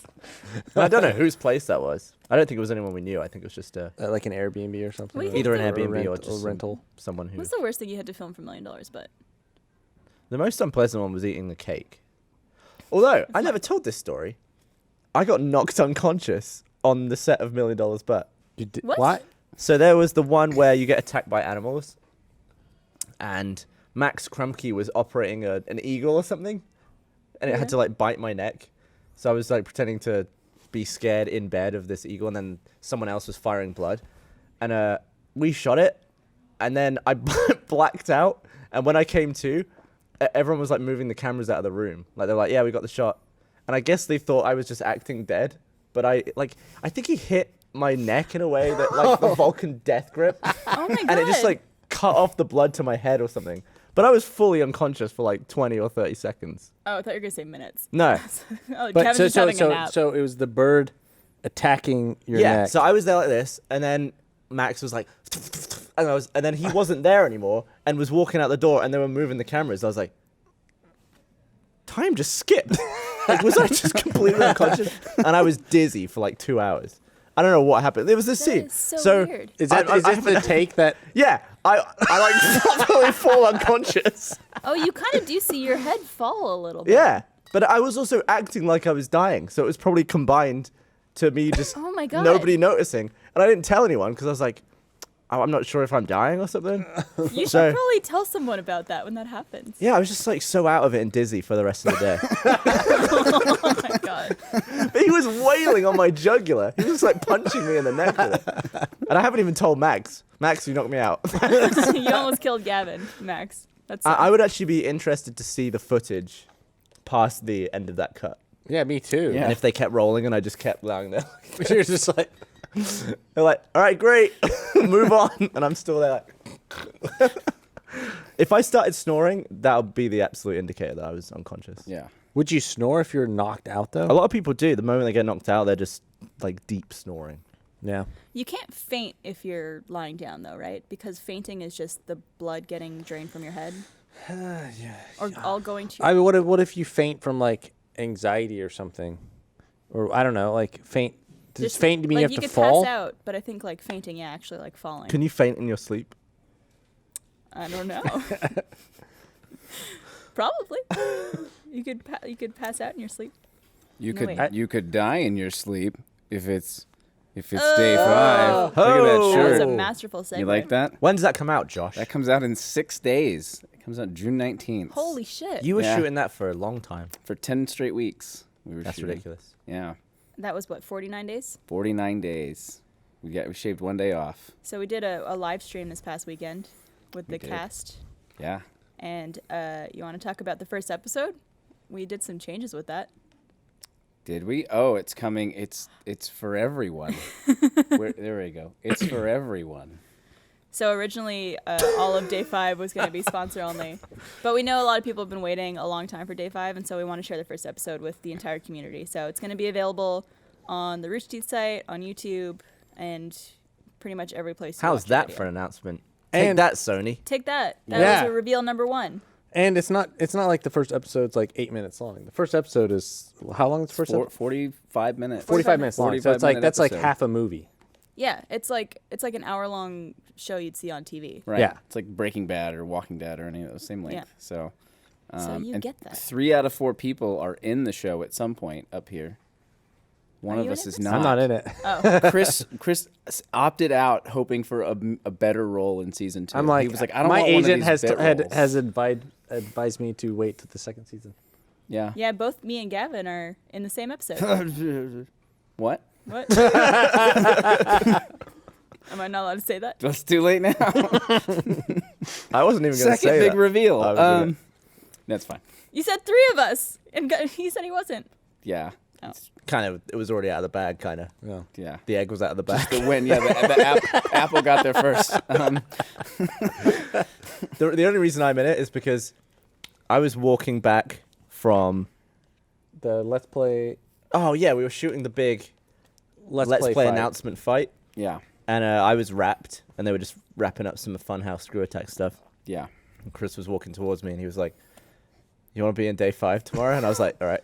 And I don't know whose place that was. I don't think it was anyone we knew. I think it was just like an Airbnb or something. What do you either an think Airbnb or rent- just some- rental. someone who. What's the worst thing you had to film for $1 Million But? The most unpleasant one was eating the cake. Although, I never told this story. I got knocked unconscious on the set of $1 Million But. You did, What? So there was the one where you get attacked by animals. And Max Krumke was operating an eagle or something. And it had to like bite my neck. So I was like pretending to be scared in bed of this eagle. And then someone else was firing blood. And we shot it. And then I blacked out. And when I came to, everyone was like moving the cameras out of the room. Like they're like, "Yeah, we got the shot." And I guess they thought I was just acting dead. But I think he hit my neck in a way that like the Vulcan death grip. Oh my god. And it just like cut off the blood to my head or something. But I was fully unconscious for like 20 or 30 seconds. Oh, I thought you were gonna say minutes. No. Oh, But Kevin's so just so having a so nap. so it was the bird attacking your Yeah. neck. So I was there like this, and then Max was like, and then he wasn't there anymore, and was walking out the door, and they were moving the cameras. I was like, time just skipped. Like, was I just completely unconscious? And I was dizzy for like 2 hours. I don't know what happened. There was this That scene. is so weird. is that I is this the haven't- take that? Yeah, I like properly fall unconscious. Oh, you kind of do see your head fall a little bit. Yeah, but I was also acting like I was dying, so it was probably combined to me just Oh my God. nobody noticing, and I didn't tell anyone because I was like, "Oh, I'm not sure if I'm dying or something." You should So- probably tell someone about that when that happens. Yeah, I was just like so out of it and dizzy for the rest of the day. Oh my god. But he was wailing on my jugular. He was like punching me in the neck with it, and I haven't even told Max. Max, you knocked me out. You almost killed Gavin, Max. That's I would actually be interested to see the footage past the end of that cut. Yeah, me too. Yeah. And if they kept rolling and I just kept lying there. You're just like, They're like, "All right, great, move on," and I'm still there. Like, if I started snoring, that would be the absolute indicator that I was unconscious. Yeah. would you snore if you're knocked out though? A lot of people do. The moment they get knocked out, they're just like deep snoring. Yeah. You can't faint if you're lying down though, right? Because fainting is just the blood getting drained from your head. Yeah. Or all going to your I mean, what if you faint from like anxiety or something, or I don't know, like faint? Does Just- faint mean like, you have you to could fall? pass out, but I think like fainting, yeah, actually like falling. Can you faint in your sleep? I don't know. Probably. You could pass out in your sleep. You No, could wait. you could die in your sleep if it's day 5. Look at that Oh. That was shirt. a masterful segue. You like that? When does that come out, Josh? That comes out in 6 days. It comes out June 19th. Holy shit. You were Yeah. shooting that for a long time. For 10 straight weeks. We were That's shooting. ridiculous. Yeah. That was what, 49 days? 49 days. We shaved 1 day off. So we did a live stream this past weekend with the did. cast. Yeah. And you want to talk about the first episode? We did some changes with that. Did we? Oh, it's coming. It's for everyone. There we go. It's for everyone. So originally, all of Day 5 was going to be sponsor only. But we know a lot of people have been waiting a long time for Day 5, and so we want to share the first episode with the entire community. So it's going to be available on the Rooster Teeth site, on YouTube, and pretty much every place. you How's watch a that video. for an announcement? Take And- that, Sony. Take that. That Yeah. was a reveal number 1. And it's not like the first episode's like 8 minutes long. The first episode is how long is the first episode? 45 minutes. 45 minutes long. So it's like 45-minute that's like episode. half a movie. Yeah, it's like an hour-long show you'd see on TV. Right. Yeah. It's like Breaking Bad or Walking Dead or any of those same length. Yeah. So. So you and get that. 3 out of 4 people are in the show at some point up here. One Are of you us in it, is Chris? not. I'm not in it. Oh, Chris opted out, hoping for a better role in season 2. I'm like, he was like, I don't my want one of agent these has bit roles. has advised me to wait till the second season. Yeah. yeah, both me and Gavin are in the same episode. What? What? Am I not allowed to say that? It's too late now. I wasn't even going to Second say big that. reveal. I was gonna- That's fine. You said 3 of us, and he said he wasn't. Yeah. Oh. Kind of, it was already out of the bag, kind of. Yeah. Yeah. The egg was out of the bag. The win. Yeah. Apple got there first. The only reason I'm in it is because I was walking back from. The Let's Play Oh yeah, we were shooting the big Let's Play fight. announcement fight, Yeah. and I was wrapped, and they were just wrapping up some Funhouse Screw Attack stuff. Yeah. And Chris was walking towards me, and he was like, "You want to be in day 5 tomorrow?" And I was like, "All right."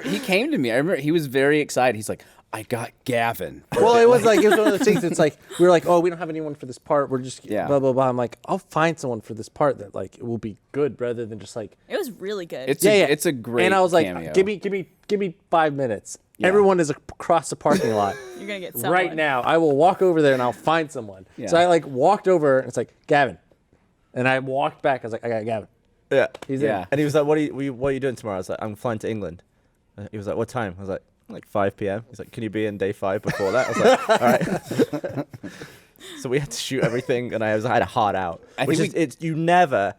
He came to me. I remember he was very excited. He's like, I got Gavin. Well, it was one of those things. It's like we were like, oh, we don't have anyone for this part. We're just Yeah. blah blah blah. I'm like, I'll find someone for this part that like it will be good rather than just like It was really good. It's a great And I was like, cameo. give me 5 minutes. Yeah. Everyone is across the parking lot You're gonna get someone. right now. I will walk over there and I'll find someone. Yeah. So I like walked over and it's like Gavin, and I walked back. I was like, I got Gavin. Yeah. He's Yeah. in. And he was like, "What are you doing tomorrow?" I was like, "I'm flying to England." He was like, "What time?" I was like 5 p.m. He's like, "Can you be in day 5 before that?" I was like, "All right." So we had to shoot everything, and I had a hard out. I Which think is, it's you never,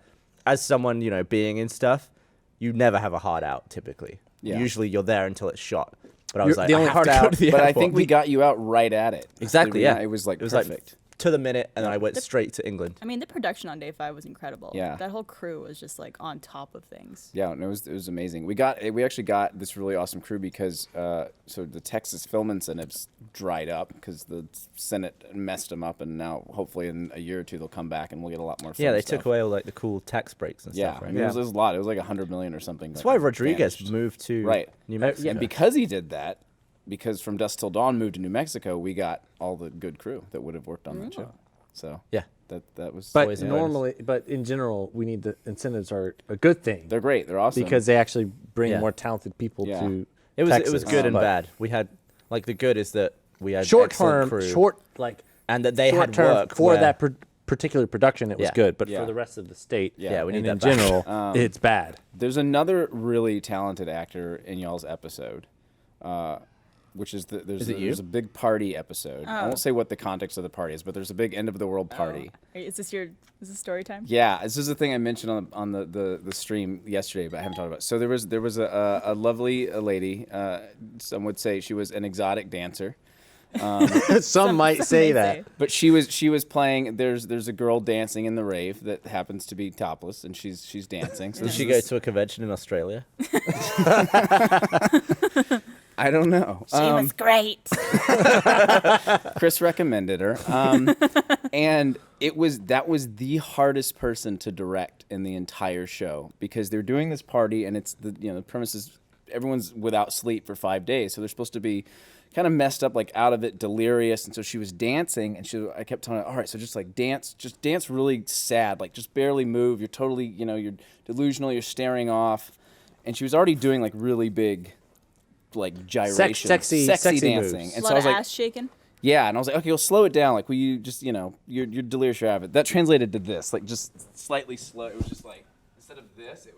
as someone being in stuff, you never have a hard out typically. Yeah. Usually you're there until it's shot. But I You're- was like, the I only have hard to go out- to the But I airport. think we got you out right at it. Exactly. Yeah. It was like it was perfect. like to the minute, and then I went straight to England. I mean, the production on day 5 was incredible. Yeah. That whole crew was just like on top of things. Yeah, no, it was amazing. We actually got this really awesome crew because so the Texas film incentives dried up because the Senate messed them up, and now hopefully in a year or two they'll come back and we'll get a lot more. Yeah, film they stuff. took away all like the cool tax breaks and Yeah, stuff. I Right? mean, it was a lot. It was like $100 million or something. That's why Rodriguez moved to Right. New Mexico. yeah. And because he did that, because From Dusk Till Dawn moved to New Mexico, we got all the good crew that would have worked on that show. So Yeah. that was. But always a bonus. normally, but in general, we need the incentives are a good thing they're great. They're awesome because they actually bring Yeah. more talented people Yeah. to. It was Texas. good and But bad. We had like the good is that we had Short excellent term, crew, and that they short had term work for where- that particular production. It was Yeah. good, but Yeah. for the rest of the state, Yeah, we need and that in back. general, it's bad. There's another really talented actor in y'all's episode, which is Is it you? there's a big party episode. I won't say what the context of the party is, but there's a big end of the world party. Is this story time? Yeah, this is the thing I mentioned on the stream yesterday, but I haven't talked about it. So there was a lovely lady. Some would say she was an exotic dancer. Some might say that. But she was playing. There's a girl dancing in the rave that happens to be topless, and she's dancing. So Did she go to a convention in Australia? I don't know. She was great. Chris recommended her, and that was the hardest person to direct in the entire show because they're doing this party, and it's the premise is everyone's without sleep for 5 days, so they're supposed to be kind of messed up, like out of it, delirious, and so she was dancing, and I kept telling her, all right, so just dance really sad, like just barely move. You're totally, you're delusional. You're staring off, and she was already doing like really big, like gyrations, sexy dancing, moves. and A so lot I was of like, ass shaking. yeah, and I was like, okay, well, slow it down. Like, will you just, you're delirious, you're out of it. That translated to this, like, just slightly slow. It was just like, instead of this, it was.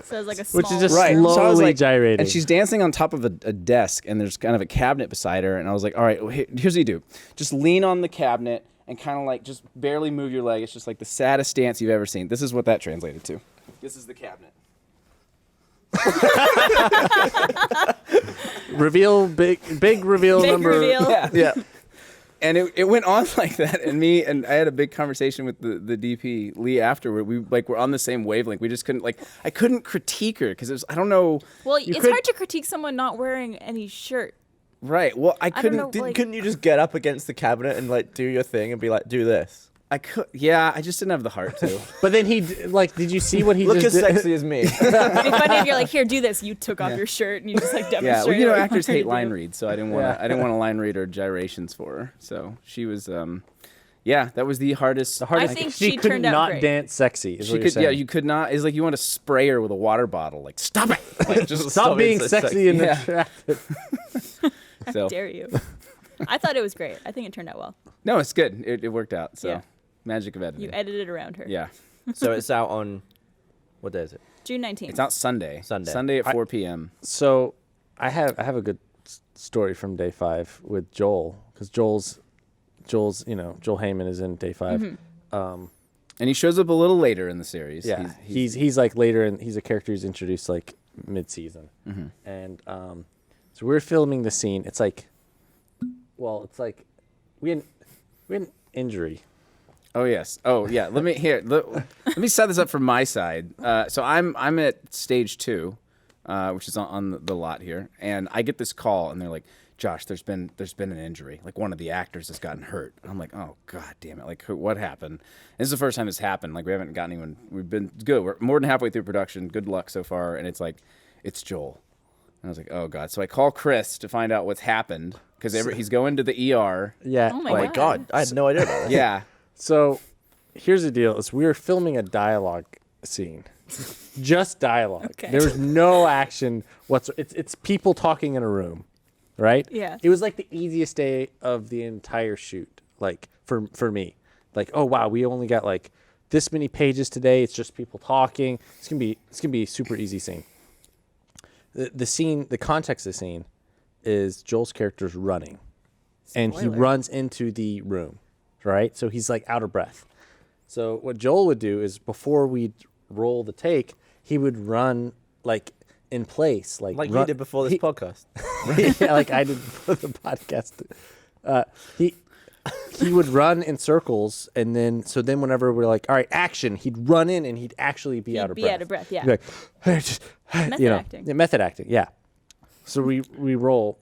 So it was like a small. Which is just Right. slowly So I was like, gyrating. and she's dancing on top of a desk, and there's kind of a cabinet beside her. And I was like, all right, well, here's what you do. Just lean on the cabinet and kind of like just barely move your leg. It's just like the saddest dance you've ever seen. This is what that translated to. This is the cabinet. reveal big reveal Big number. reveal. Yeah. And it went on like that, and I had a big conversation with the DP Lee afterward. We were on the same wavelength. We just couldn't I couldn't critique her because it was I don't know. Well, You it's could- hard to critique someone not wearing any shirt. Right. Well, I don't couldn't. know. Like- Couldn't you just get up against the cabinet and like do your thing and be like, do this? I could. Yeah, I just didn't have the heart to. But then did you see what he Look just as did? sexy as me. It'd be funny if you're like, here, do this. You took off your shirt and you just like Yeah. demonstrated. Well, what actors wanted hate to line do. reads, so I didn't want to line read or gyrations for her. So she was. Yeah, that was the hardest. The hardest I think she she could turned out not great. dance sexy. Is She what you're could. saying. Yeah, you could not. It's like you want to spray her with a water bottle. Like, stop it. Like, just Stop being so sexy and Yeah. attractive. So. Dare you? I thought it was great. I think it turned out well. No, it's good. It worked out. So Yeah. magic of editing. You edited around her. Yeah. So it's out on, what day is it? June 19th. It's out Sunday. Sunday. Sunday at 4 p.m. So I have a good story from day 5 with Joel because Joel Heyman is in day 5. And he shows up a little later in the series. Yeah, he's like later, and he's a character who's introduced like mid-season. And so we're filming the scene. It's like, well, it's like we had an injury. Oh yes. Oh yeah. Let me set this up from my side. So I'm at stage 2, which is on the lot here, and I get this call, and they're like, "Josh, there's been an injury. Like one of the actors has gotten hurt." And I'm like, "Oh god damn it! Like what happened?" And this is the first time this happened. Like we haven't gotten anyone. We've been good. We're more than halfway through production. Good luck so far. And it's like, it's Joel. And I was like, "Oh god!" So I call Chris to find out what's happened because he's going to the ER. Yeah. Oh Oh my god, I had no idea about that. Yeah. So here's the deal: is we were filming a dialogue scene, just dialogue. Okay. There was no action whatsoever. It's people talking in a room, right? Yeah. It was like the easiest day of the entire shoot, like for me. Like, oh wow, we only got like this many pages today. It's just people talking. It's gonna be a super easy scene. The scene, the context of the scene, is Joel's character's running, and he Spoiler. runs into the room, right? So he's like out of breath. So what Joel would do is before we'd roll the take, he would run like in place, like Like run, you did before this podcast. yeah, like I did before the podcast. He would run in circles, and then whenever we're like, all right, action, he'd run in and he'd actually be out of breath. Be out of breath, yeah. He'd be like, "Hey, just, Method you know, acting. Yeah, method acting, yeah. So we roll,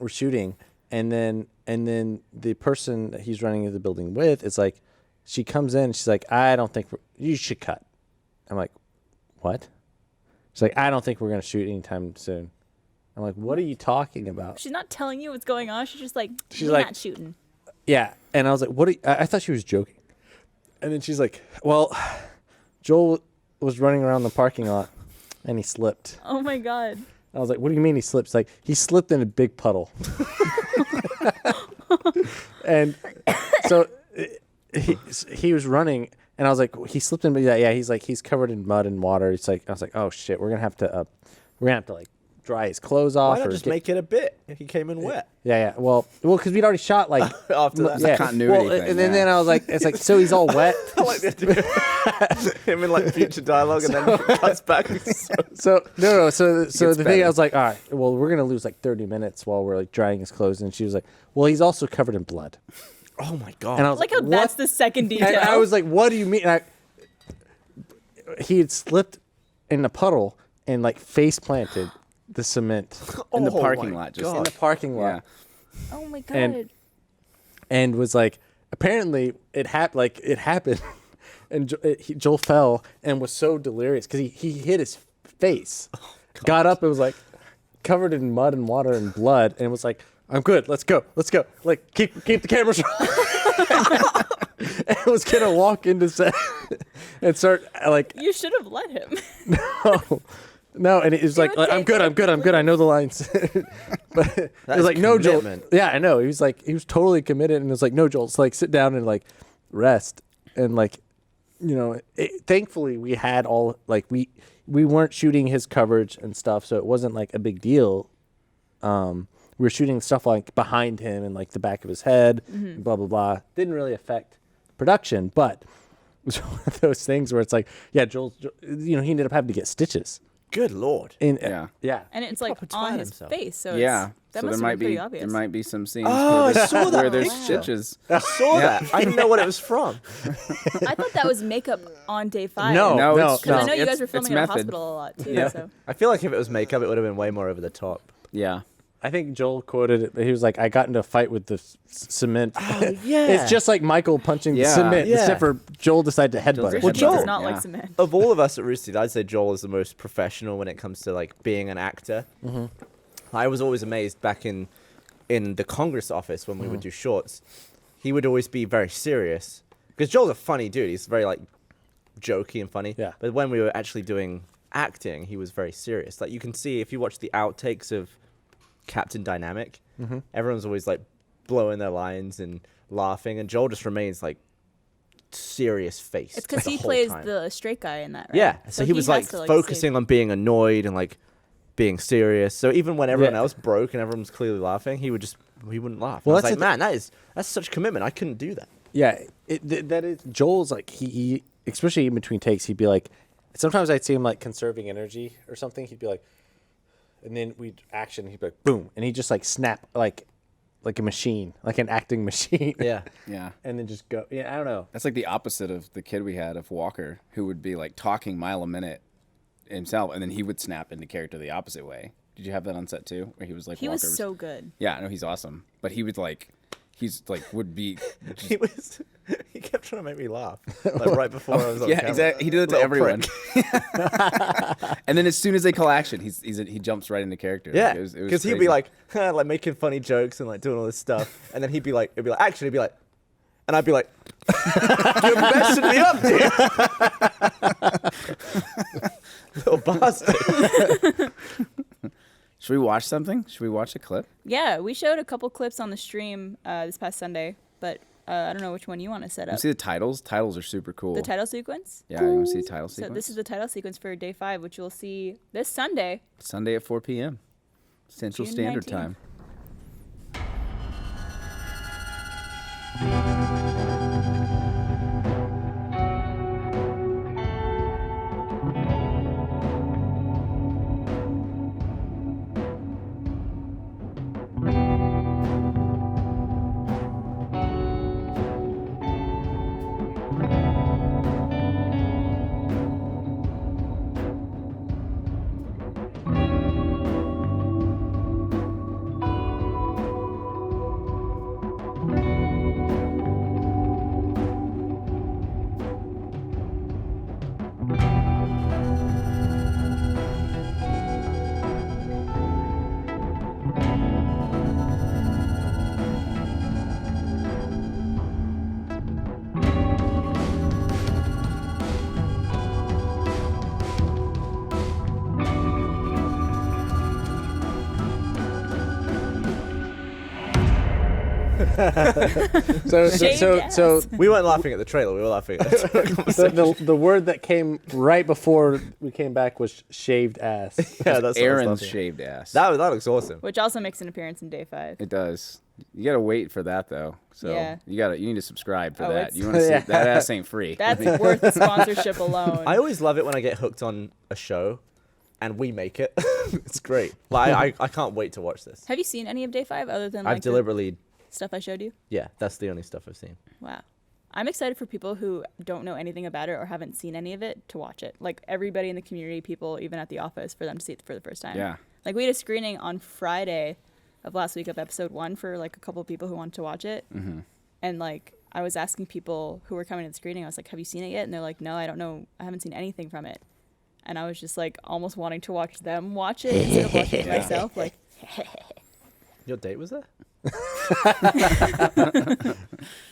we're shooting, and then the person that he's running into the building with is like, she comes in, and she's like, I don't think you should cut. I'm like, what? She's like, I don't think we're gonna shoot anytime soon. I'm like, what are you talking about? She's not telling you what's going on. She's just like, She's we're like- not shooting. Yeah, and I was like, "What?" I thought she was joking, and then she's like, "Well, Joel was running around the parking lot, and he slipped." Oh my god. I was like, "What do you mean he slipped?" She's like, he slipped in a big puddle, and so he was running, and I was like, "He slipped in." But yeah, he's like, he's covered in mud and water. It's like, I was like, "Oh shit, we're gonna have to like dry his clothes off." Why not or just get- make it a bit if he came in wet? Yeah. Well, because we'd already shot like After that. yeah. continuity Well, thing, and then, yeah. I was like, it's like, so he's all wet. I like the idea. Him in like future dialogue and then it cuts back. So no. So the thing, better. I was like, all right, well, we're gonna lose like 30 minutes while we're like drying his clothes, and she was like, well, he's also covered in blood, Oh my god. and I was Like like, how what? that's the second detail. And I was like, what do you mean? And he had slipped in a puddle and like face planted the cement In the Oh parking my lot, just God. in the parking lot. yeah. oh my god. and was like, apparently it happened, and Joel fell and was so delirious because he hit his face, got up and was like covered in mud and water and blood, and was like, I'm good, let's go, like keep the cameras rolling. And was gonna walk into set and start like, You should have let him. no, and it was like, would I'm take good, I know the lines. But it was is like, no, Joel. commitment. Yeah, I know. He was totally committed, and it was like, no, Joel, it's like sit down and like rest, and like, you know, thankfully we had all like we weren't shooting his coverage and stuff, so it wasn't like a big deal. We were shooting stuff like behind him and like the back of his head, and blah blah blah. Didn't really affect production, but it was one of those things where it's like, yeah, Joel, you know, he ended up having to get stitches. Good lord. Yeah. And it's like proper on twat his himself. face, so Yeah. that So must there have might been pretty be obvious. there might be some scenes Oh, where I saw that where there's picture. stitches. I saw that. I didn't know what it was from. I thought that was makeup on day 5. No, No, no, it's Because I know no. you guys were It's filming in a method. hospital a lot too. Yeah. So I feel like if it was makeup, it would have been way more over the top. Yeah. I think Joel quoted it, but he was like, I got into a fight with the cement. yeah. It's just like Michael punching the Yeah. cement, Yeah. except for Joel decided to headbutt Joel's it. a Well, he Joel- does not like Yeah. cement. Of all of us at Rooster Teeth, I'd say Joel is the most professional when it comes to like being an actor. I was always amazed back in the Congress office when we would do shorts. He would always be very serious because Joel's a funny dude. He's very like jokey and funny. Yeah. But when we were actually doing acting, he was very serious. Like you can see if you watch the outtakes of Captain Dynamic, everyone's always like blowing their lines and laughing, and Joel just remains like serious face. It's because the he whole plays time. the straight guy in that, right? Yeah, so he was like has to, focusing on being annoyed and like being serious. So even when everyone Yeah. else broke and everyone was clearly laughing, he wouldn't laugh. Well, I was that's like, the man, that's such commitment. I couldn't do that. Yeah, that is Joel's like he especially in between takes he'd be like, sometimes I'd see him like conserving energy or something. He'd be like, and then we'd action. He'd be like boom, and he'd just like snap like a machine, like an acting machine. Yeah. Yeah. and then just go. Yeah, I don't know. That's like the opposite of the kid we had of Walker, who would be like talking mile a minute himself, and then he would snap into character the opposite way. Did you have that on set too, where he was like He Walker was so good. Yeah, no, he's awesome, but he would like. He's like would be He kept trying to make me laugh, like right before I was on yeah camera. exactly. He did it to Little everyone. prick. And then as soon as they call action, he jumps right into character. Yeah, Like, it was because he'd crazy. be like, like making funny jokes and like doing all this stuff, and then he'd be like, action, he'd be like, and I'd be like, you're messing me up, dude. Little bastard. Should we watch something? Should we watch a clip? Yeah, we showed a couple clips on the stream this past Sunday, but I don't know which one you want to set You up. see the titles? Titles are super cool. The title sequence? Yeah, you want to see the title So sequence? this is the title sequence for day 5, which you'll see this Sunday. Sunday at 4 p.m. Central June Standard 19th. Time. Shaved So We weren't laughing at the trailer. We were laughing at the word that came right before we came back was shaved ass. yeah, that's what I was Aaron's laughing at. shaved ass. That looks awesome. Which also makes an appearance in day 5. It does. You gotta wait for that though. So Yeah. you need to subscribe for Oh, that. it's- You want to see Yeah. that ass ain't free. That's worth the sponsorship alone. I always love it when I get hooked on a show, and we make it. It's great. Like I can't wait to watch this. Have you seen any of day 5 other than I've like the deliberately, stuff I showed you? yeah, that's the only stuff I've seen. Wow. I'm excited for people who don't know anything about it or haven't seen any of it to watch it. Like everybody in the community, people even at the office, for them to see it for the first time. Yeah. Like we had a screening on Friday of last week of episode 1 for like a couple of people who wanted to watch it. Mm-hmm. And like I was asking people who were coming to the screening, I was like, have you seen it yet? And they're like, no, I don't know. I haven't seen anything from it. And I was just like almost wanting to watch them watch it instead of watching it Yeah. myself. Like, Your date was there?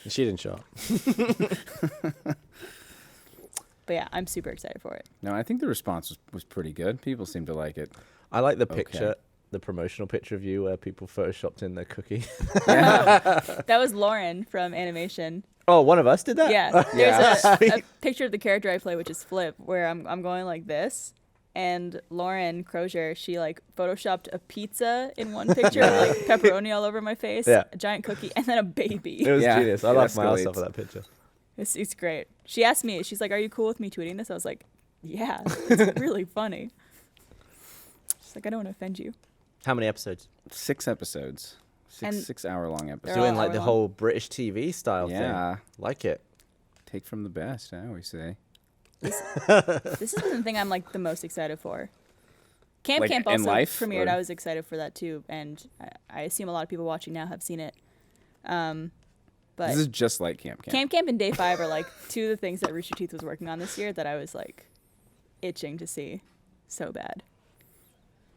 She didn't show up. but yeah, I'm super excited for it. No, I think the response was pretty good. People seem to like it. I like the Okay. picture, the promotional picture of you where people photoshopped in their cookie. That was Lauren from animation. Oh, one of us did that? Yeah, Yeah. there's a picture of the character I play, which is Flip, where I'm going like this, and Lauren Crozier, she like photoshopped a pizza in one picture, like pepperoni all over my face, Yeah. a giant cookie, and then a baby. It was Yeah, genius. I it laughed my ass escalates. off of that picture. It's great. She asked me, she's like, "Are you cool with me tweeting this?" I was like, "Yeah, it's really funny." She's like, "I don't want to offend you." How many episodes? 6 episodes. And 6-hour-long they're episodes. all Doing like the hour-long. whole British TV style Yeah. thing. Like it. Take from the best, I always say. This is the thing I'm like the most excited for. Camp Like, Camp in also life, premiered. or- I was excited for that too, and I assume a lot of people watching now have seen it. But This is just like Camp Camp. Camp Camp and Day 5 are like two of the things that Rooster Teeth was working on this year that I was like itching to see so bad.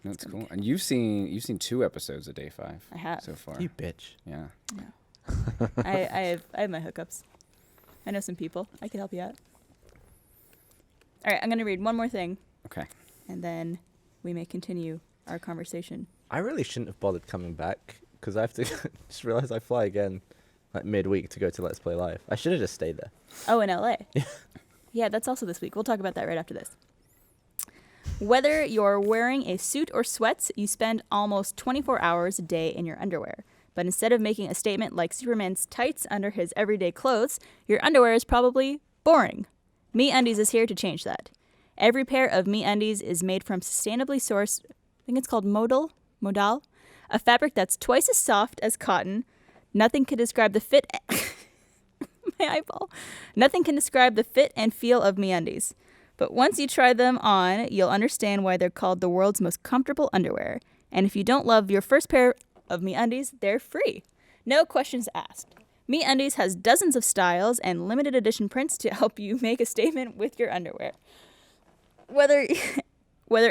That's cool. And you've seen 2 episodes of Day 5 I have. so far. You bitch. Yeah. I have my hookups. I know some people. I can help you out. All right, I'm gonna read one more thing, Okay. and then we may continue our conversation. I really shouldn't have bothered coming back because I have to just realize I fly again like midweek to go to Let's Play Live. I should have just stayed there. Oh, in LA. Yeah, that's also this week. We'll talk about that right after this. Whether you're wearing a suit or sweats, you spend almost 24 hours a day in your underwear. But instead of making a statement like Superman's tights under his everyday clothes, your underwear is probably boring. MeUndies is here to change that. Every pair of MeUndies is made from sustainably sourced, I think it's called modal, a fabric that's twice as soft as cotton. Nothing can describe the fit. My eyeball. Nothing can describe the fit and feel of MeUndies. But once you try them on, you'll understand why they're called the world's most comfortable underwear. And if you don't love your first pair of MeUndies, they're free. No questions asked. MeUndies has dozens of styles and limited edition prints to help you make a statement with your underwear. Whether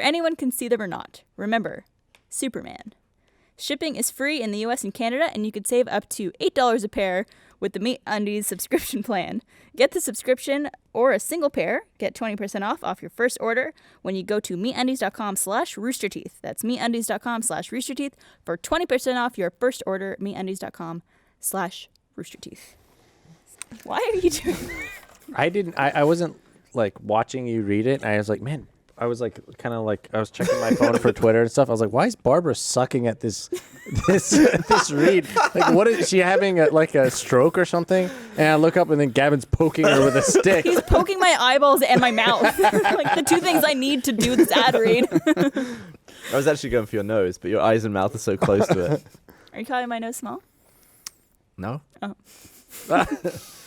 anyone can see them or not. Remember, Superman. Shipping is free in the US and Canada, and you could save up to $8 a pair with the MeUndies subscription plan. Get the subscription or a single pair. Get 20% off your first order when you go to MeUndies.com/roosterteeth. That's MeUndies.com/roosterteeth for 20% off your first order. MeUndies.com/roosterteeth. Why are you doing that? I wasn't like watching you read it. I was like, man, I was like kind of like I was checking my phone for Twitter and stuff. I was like, why is Barbara sucking at this read? Like, what is she having? Like a stroke or something? And I look up and then Gavin's poking her with a stick. He's poking my eyeballs and my mouth. Like the two things I need to do this ad read. I was actually going for your nose, but your eyes and mouth are so close to it. Are you calling my nose small? No?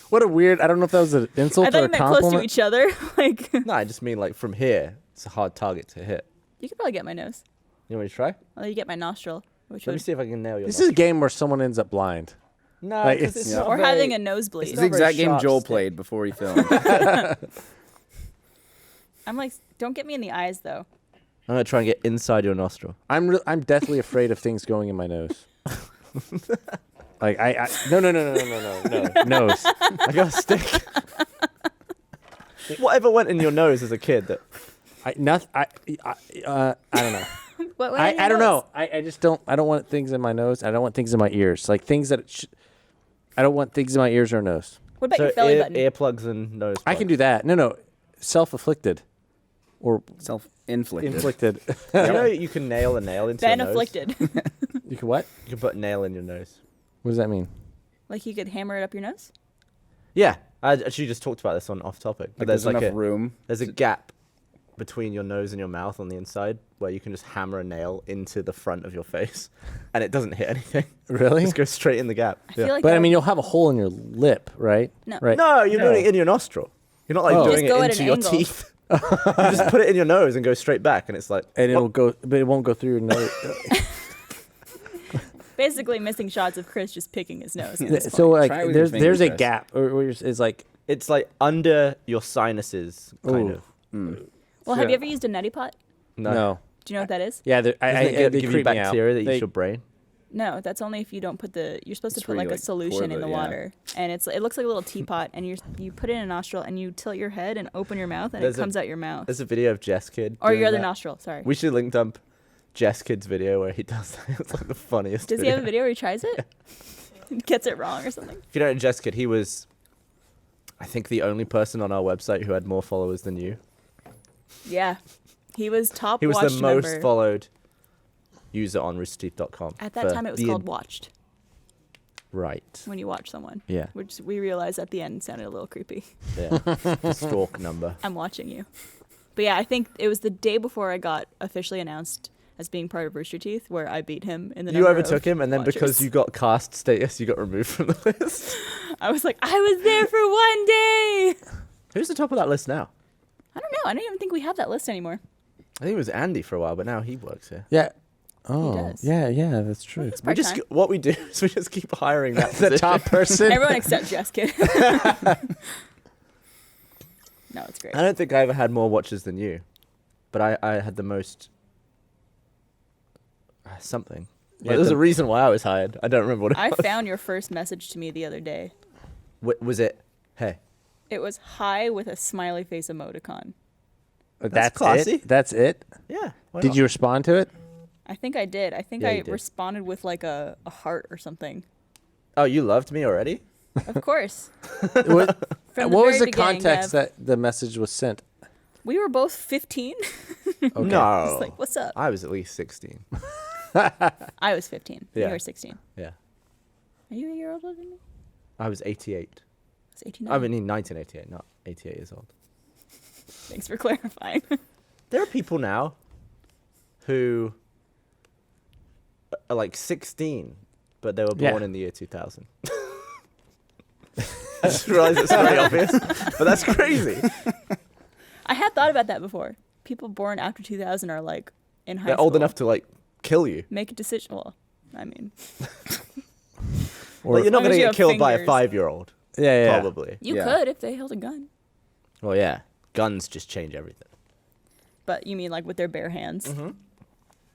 What a weird. I don't know if that was an insult I thought or you a meant close to compliment. each other. Like No, I just mean like from here. It's a hard target to hit. you could probably get my nose. You want me to try? I'll let you get my nostril. Which Let me would, see if I can nail your This is a game where someone ends up blind. No, Like, 'cause it's- it's Yeah. not or very- having a nosebleed. It's not the very exact game sharp Joel stick. played before he filmed. I'm like, don't get me in the eyes though. I'm going to try and get inside your nostril. I'm deathly afraid of things going in my nose. Like no nose. I got a stick. Whatever went in your nose as a kid that I don't know. What went in your I don't nose? know. I just don't. I don't want things in my nose. I don't want things in my ears. Like things that. I don't want things in my ears or nose. What about your belly button? earplugs and nose I can do that. No. Self-afflicted, or Self-inflicted. inflicted. Do you know you can nail a nail into your Ben nose? afflicted. You can what? You can put a nail in your nose. What does that mean? Like you could hammer it up your nose? Yeah, I actually just talked about this on off topic. But Like there's like enough a room. there's a gap between your nose and your mouth on the inside where you can just hammer a nail into the front of your face, and it doesn't hit anything. Really? Just goes straight in the gap. I feel like But that I mean, would- you'll have a hole in your lip, right? No. Right. No, you're doing it in your nostril. You're not like Oh. doing Just go it at into an your angle. teeth. You just put it in your nose and go straight back, and it's like And it'll what? go, but it won't go through your nose. basically missing shots of Chris just picking his nose. at this So point. like, Try it with your there's a fingers, Chris. gap, or it's like, It's like under your sinuses, kind Ooh. of. Well, have Yeah. you ever used a neti pot? no. Do you know what that is? Yeah, Doesn't it they give you creep me out. bacteria that eats They- your brain? No, that's only if you don't put the. You're supposed to It's put where like you, a like, solution pour in the the- yeah. water, and it looks like a little teapot, and you put it in a nostril, and you tilt your head and open your mouth, and There's it comes out your mouth, There's a video of Jess Kid. or your doing other that. nostril. Sorry. We should link dump Jess Kid's video where he does that. It's like the funniest. Does he have a video where he tries it? Gets it wrong or something? If you don't know Jess Kid, he was, I think, the only person on our website who had more followers than you. Yeah, he was top. He was watched the most member. followed user on roosterteeth.com. At that time, it was called watched Right. when you watch someone. Yeah. Which we realized at the end sounded a little creepy. Yeah. The stalk number. I'm watching you. But yeah, I think it was the day before I got officially announced as being part of Rooster Teeth where I beat him in the You number overtook of him, and then because watchers. you got cast status, you got removed from the list. I was like, I was there for one day. Who's the top of that list now? I don't know. I don't even think we have that list anymore. I think it was Andy for a while, but now he works here. Yeah. Oh, does. yeah, that's true. It's We just part-time. what we do is we just keep hiring that The top person. Everyone except Jess Kid. No, it's great. I don't think I ever had more watches than you, but I had the most something. Yeah, Like, there's the- a reason why I was hired. I don't remember what it I was. found your first message to me the other day. Was it? Hey, It was hi with a smiley face emoticon. That's classy. it. That's it. yeah. why Did not? you respond to it? I think I did. I think Yeah, I you did. responded with like a heart or something. Oh, you loved me already? Of course. What, From the what was very the beginning, context Gav. that the message was sent? We were both 15. Okay. No. It's like, what's up? I was at least 16. I was 15. Yeah. You were 16. Yeah. Are you a year older than me? I was 88. It's 89. I mean, in 1988, not 88 years old. Thanks for clarifying. There are people now who are like 16, but they were born Yeah. in the year 2000. I just realized it's very obvious, but that's crazy. I had thought about that before. People born after 2000 are like in high They're school. old enough to like kill you. Make a decision. Well, I mean, Like, you're not As long going as to you get have killed by a fingers. 5-year-old, Yeah. probably. you Yeah. could if they held a gun. Well, yeah, guns just change everything. But you mean like with their bare hands? Mm-hmm.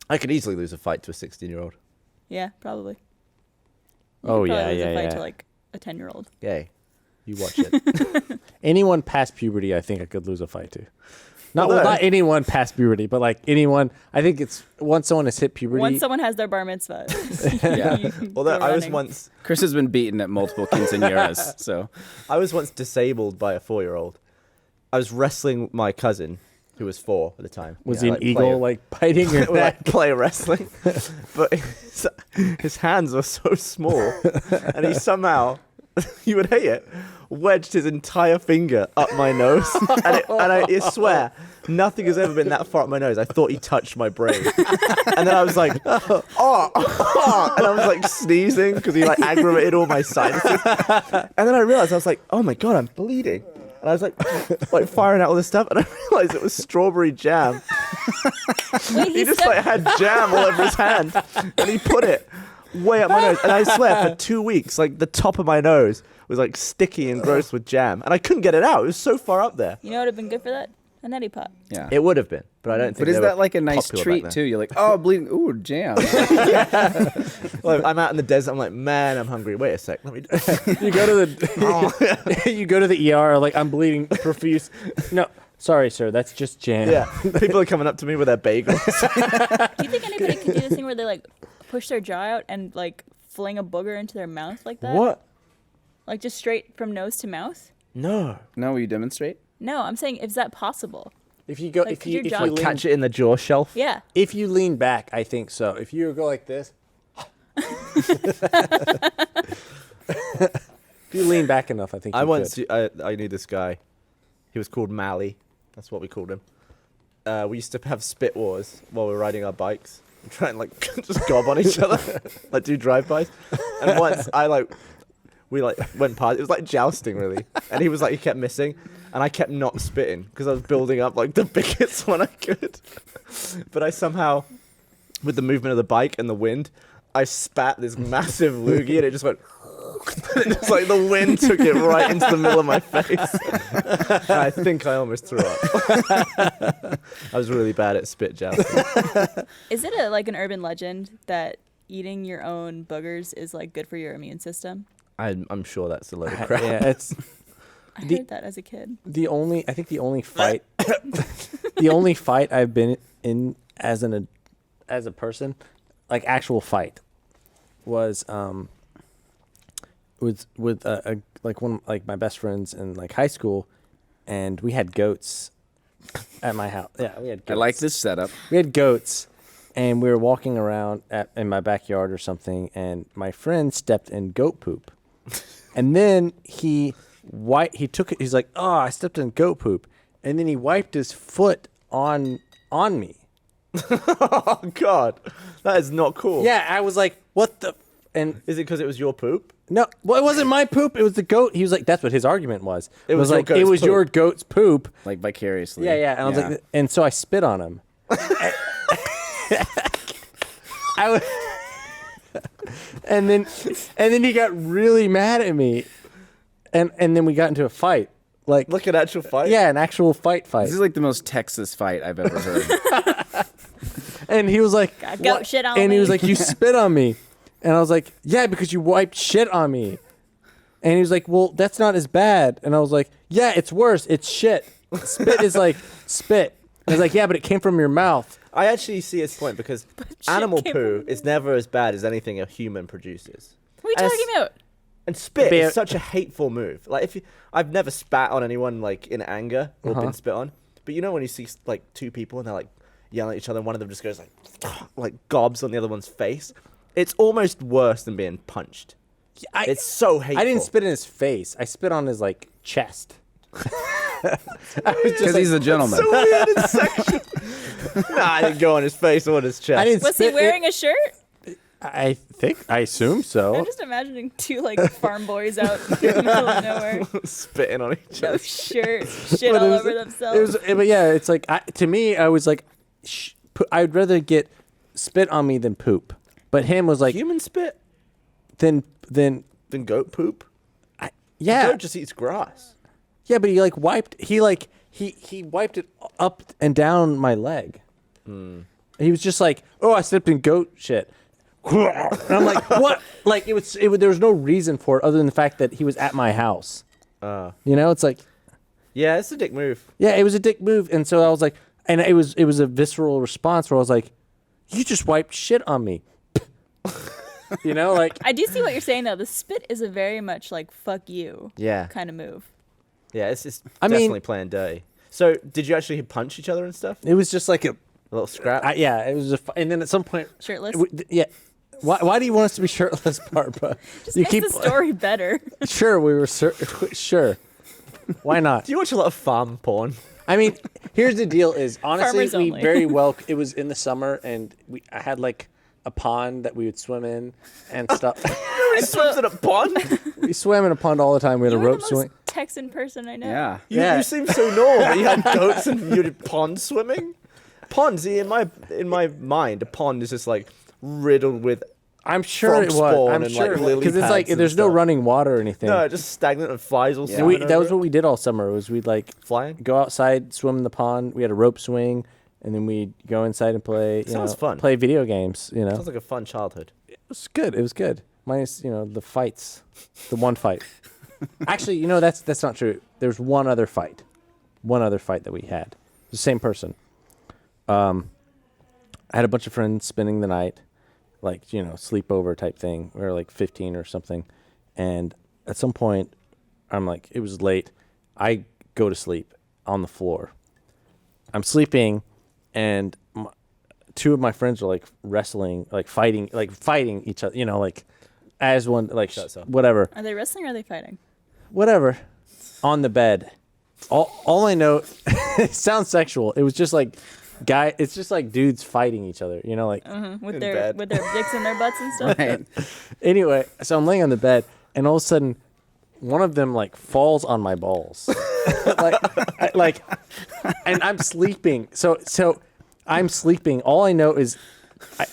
I could easily lose a fight to a 16-year-old. Yeah, probably. Oh, Probably yeah, lose a yeah, fight yeah. to like a 10-year-old. Yay. You watch it. Anyone past puberty, I think I could lose a fight to. Not Although- not anyone past puberty, but like anyone. I think it's once someone has hit puberty. Once someone has their bar mitzvah. Yeah. Although go I was running. once Chris has been beaten at multiple quinceañeras, so disabled by a 4-year-old. I was wrestling my cousin, who was 4 at the time. was Yeah, he an eagle like biting your play, neck? like play wrestling, but his hands were so small, and he somehow, you would hate it, wedged his entire finger up my nose, and I swear nothing has ever been that far up my nose. I thought he touched my brain, and then I was like, oh, and I was like sneezing because he like aggravated all my sinuses, and then I realized I was like, oh my god, I'm bleeding. And I was like firing out all this stuff, and I realized it was strawberry jam. Wait, He just like had jam all over his hand, and he put it way up my nose. And I swear, for 2 weeks, like the top of my nose was like sticky and gross with jam, and I couldn't get it out. It was so far up there. You know what would have been good for that? A neti pot. yeah. It would have been, but I don't think. But is they were that like a nice popular back treat then. too? You're like, oh, bleeding, ooh, jam. Like, I'm out in the desert. I'm like, man, I'm hungry. Wait a sec. Let me. You go to the you go to the ER like I'm bleeding profuse. No, sorry, sir, that's just jam. Yeah, people are coming up to me with their bagels. Do you think anybody could do this thing where they like push their jaw out and like fling a booger into their mouth like that? What? Like just straight from nose to mouth? No. No, will you demonstrate? No, I'm saying, is that possible? If you go, Like, if could you your if jaw- you Like, lean, Catch it in the jaw shelf. Yeah. if you lean back, I think so. If you go like this, if you lean back enough, I think. I you once could. I knew this guy. He was called Mally. That's what we called him. We used to have spit wars while we were riding our bikes, and try and like just gob on each other, like do drive-bys. And once we went past. It was like jousting really, and he was like he kept missing, and I kept not spitting because I was building up like the biggest one I could. But I somehow, with the movement of the bike and the wind, I spat this massive loogie, and it just went. It's like the wind took it right into the middle of my face. And I think I almost threw up. I was really bad at spit jousting. Is it like an urban legend that eating your own boogers is like good for your immune system? I'm sure that's a load of crap. Yeah, it's I The- heard that as a kid. the only. I think the only fight, the only fight I've been in as a person, like actual fight, was with like one like my best friends in like high school, and we had goats at my house. Yeah, we had goats. I like this setup. We had goats, and we were walking around in my backyard or something, and my friend stepped in goat poop, and then he took it. He's like, "Oh, I stepped in goat poop," and then he wiped his foot on me. Oh God, that is not cool. Yeah, I was like, "What the?" And Is it because it was your poop? no, well, it wasn't my poop. It was the goat. He was like, "That's what his argument was." It was your like, goat's "It was your poop." goat's poop." Like vicariously. Yeah, yeah. And I was like, and so I spit on him. I was, and then he got really mad at me, and then we got into a fight. Like, Look at actual fight. yeah, an actual fight. This is like the most Texas fight I've ever heard. And he was like, Got goat "What?" shit on and he me. was like, "You spit on me," and I was like, "Yeah, because you wiped shit on me." And he was like, "Well, that's not as bad." And I was like, "Yeah, it's worse. It's shit. Spit is like spit." And I was like, "Yeah, but it came from your mouth." I actually see his point because animal poo is never as bad as anything a human produces. What are you And talking it's- about? And spit Bear- is such a hateful move. Like I've never spat on anyone like in anger or been spit on, but you know when you see like two people and they're like yelling at each other, and one of them just goes like gobs on the other one's face. It's almost worse than being punched. It's so hateful. I didn't spit in his face. I spit on his like chest. Because he's a gentleman. So weird and sexual. Nah, I didn't go on his face or on his chest. I didn't Was he spit wearing a shirt? I assume so. I'm just imagining two like farm boys out in the middle of nowhere. spitting on each No other. shirt, shit But all it was- over themselves. But yeah, it's like to me, I was like, I'd rather get spit on me than poop. But him was like, Human spit then than goat poop. yeah, Goat just eats grass. yeah. But he like wiped. He wiped it up and down my leg. He was just like, oh, I stepped in goat shit. And I'm like, what? Like it was. There was no reason for it other than the fact that he was at my house. You know, it's like, Yeah, it's a dick move. yeah, it was a dick move, and so I was like, and it was a visceral response where I was like, you just wiped shit on me. You know, like I do see what you're saying though. The spit is a very much like fuck you Yeah. kind of move. Yeah, it's I mean- definitely playing dirty. So, did you actually punch each other and stuff? it was just like a, A little scrap? yeah, it was and then at some point, Shirtless. yeah. Why do you want us to be shirtless, Barbara? Just you makes the story better. sure we were sure. Why not? Do you watch a lot of farm porn? I mean, here's the deal: is honestly, Farmers we only. very well. It was in the summer, and I had like a pond that we would swim in and stuff. Nobody swims in a pond? We swam in a pond all the time. We had You a were the rope most swing. Texan person I know. Yeah. Yeah. You seem so normal, but you had goats and you did pond swimming? Pond, see, in my mind, a pond is just like riddled with I'm sure frog it was. spawn I'm and, sure like, lily because it's like pads and there's no stuff. running water or anything. no, just stagnant and flies all Yeah. So swimming that was over what it. we did all summer. Was we'd like Flying? go outside, swim in the pond. We had a rope swing, and then we'd go inside and play. You Sounds know, fun. Play video games. You know, Sounds like a fun childhood. it was good. It was good. Minus the fights, the one fight. Actually, that's not true. There's one other fight that we had. The same person. I had a bunch of friends spending the night, like sleepover type thing. We were like 15 or something, and at some point, I'm like, it was late. I go to sleep on the floor. I'm sleeping, and two of my friends are like wrestling, like fighting each other. like as one, like Shut up. whatever, Are they wrestling or are they fighting? whatever, on the bed. All I know, it sounds sexual. It was just like it's just like dudes fighting each other. Like With In their bed. with their dicks in their butts and stuff. Right. anyway. So I'm laying on the bed, and all of a sudden, one of them like falls on my balls, and I'm sleeping. So I'm sleeping. All I know is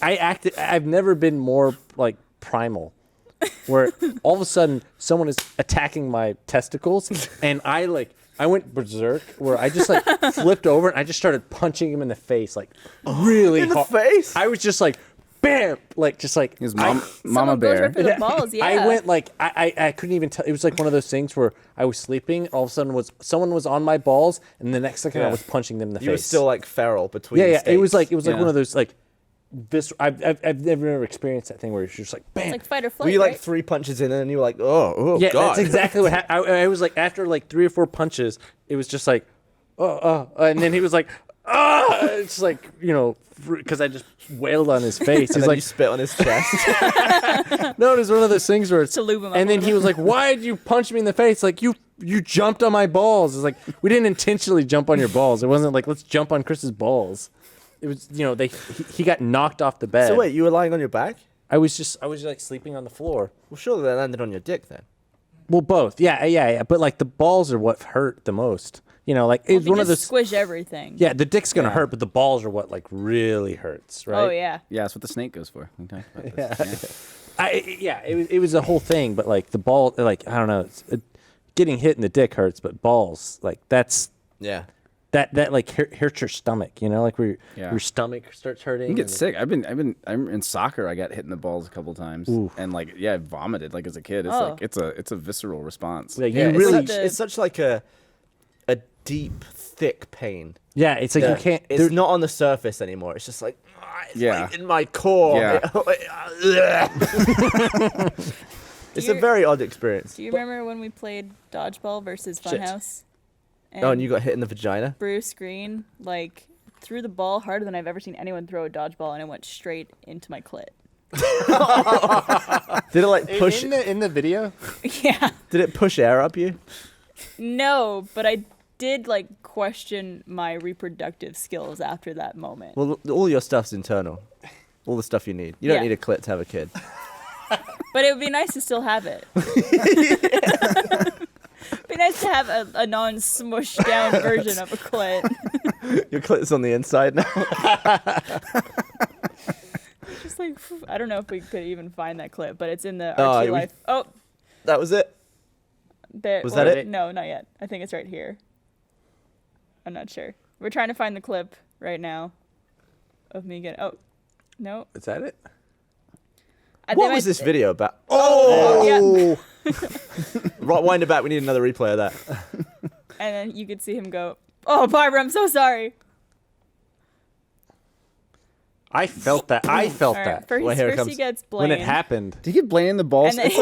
I acted. I've never been more like primal, where all of a sudden someone is attacking my testicles, and I went berserk, where I just like flipped over and I just started punching him in the face, like really In the hard. face? I was just like, bam, like just like His I- Mama Someone goes Bear. right for the balls. Yeah. I went like I couldn't even tell. It was like one of those things where I was sleeping. All of a sudden, someone was on my balls, and the next second I Yeah. was punching them in the You were face. still like feral between yeah. It was like states. Yeah. one of those like this. I've never experienced that thing where you're just like bam. It's like fight or flight. Were you like right? 3 punches in and you were like, oh yeah, god. that's exactly what happened. I was like after like 3 or 4 punches, it was just like and then he was like it's like because I just wailed on his face. And He's then like, you spit on his chest. no, it was one of those things where it's To lube him up and a then he was like, "Why did you punch me in the face? Like you jumped on my balls." It's like we didn't intentionally jump on your balls. It wasn't like let's jump on Chris's balls. It was he got knocked off the bed. So wait, you were lying on your back? I was like sleeping on the floor. Well, surely that landed on your dick then. Well, both. Yeah. But like the balls are what hurt the most. Like it's Well, one you of just those. squish everything. Yeah, the dick's gonna Yeah. hurt, but the balls are what like really hurts, right? Oh yeah. Yeah, that's what the snake goes for. We talked about this. Yeah. It was a whole thing, but like the ball, like I don't know, getting hit in the dick hurts, but balls, like that's Yeah. that like hurts your stomach, like where Yeah. your stomach starts hurting. You can get and- sick. I'm in soccer. I got hit in the balls a couple times, and I vomited like as a kid. It's Oh. like it's a visceral response. Yeah, you Yeah, really. it's such like a deep, thick pain. Yeah, it's like that you can't. It's not on the surface anymore. It's just like it's Yeah. like in my core. Yeah. It's Do a you- very odd experience. Do you remember when we played dodgeball versus Shit. Funhouse? Oh, and you got hit in the vagina? Bruce Green threw the ball harder than I've ever seen anyone throw a dodgeball, and it went straight into my clit. Did it like push? in the video? Yeah. Did it push air up you? No, but I did like question my reproductive skills after that moment. Well, all your stuff's internal. All the stuff you need. You don't Yeah. need a clit to have a kid. But it would be nice to still have it. Be nice to have a non-smushed down version of a clit. Your clit's on the inside now. Just like, I don't know if we could even find that clip, but it's in the Oh, RT we- Life. Oh, That was it. there. Was that it? No, not yet. I think it's right here. I'm not sure. We're trying to find the clip right now of me getting. Oh, no. Is that it? What was this video about? Yeah. Right, wind it back. We need another replay of that. And then you could see him go, "Oh, Barbara, I'm so sorry." I felt that. I felt All right, that. first, Well, here it first he comes. gets Blaine. When it happened. Did he get Blaine in the balls? And then- It's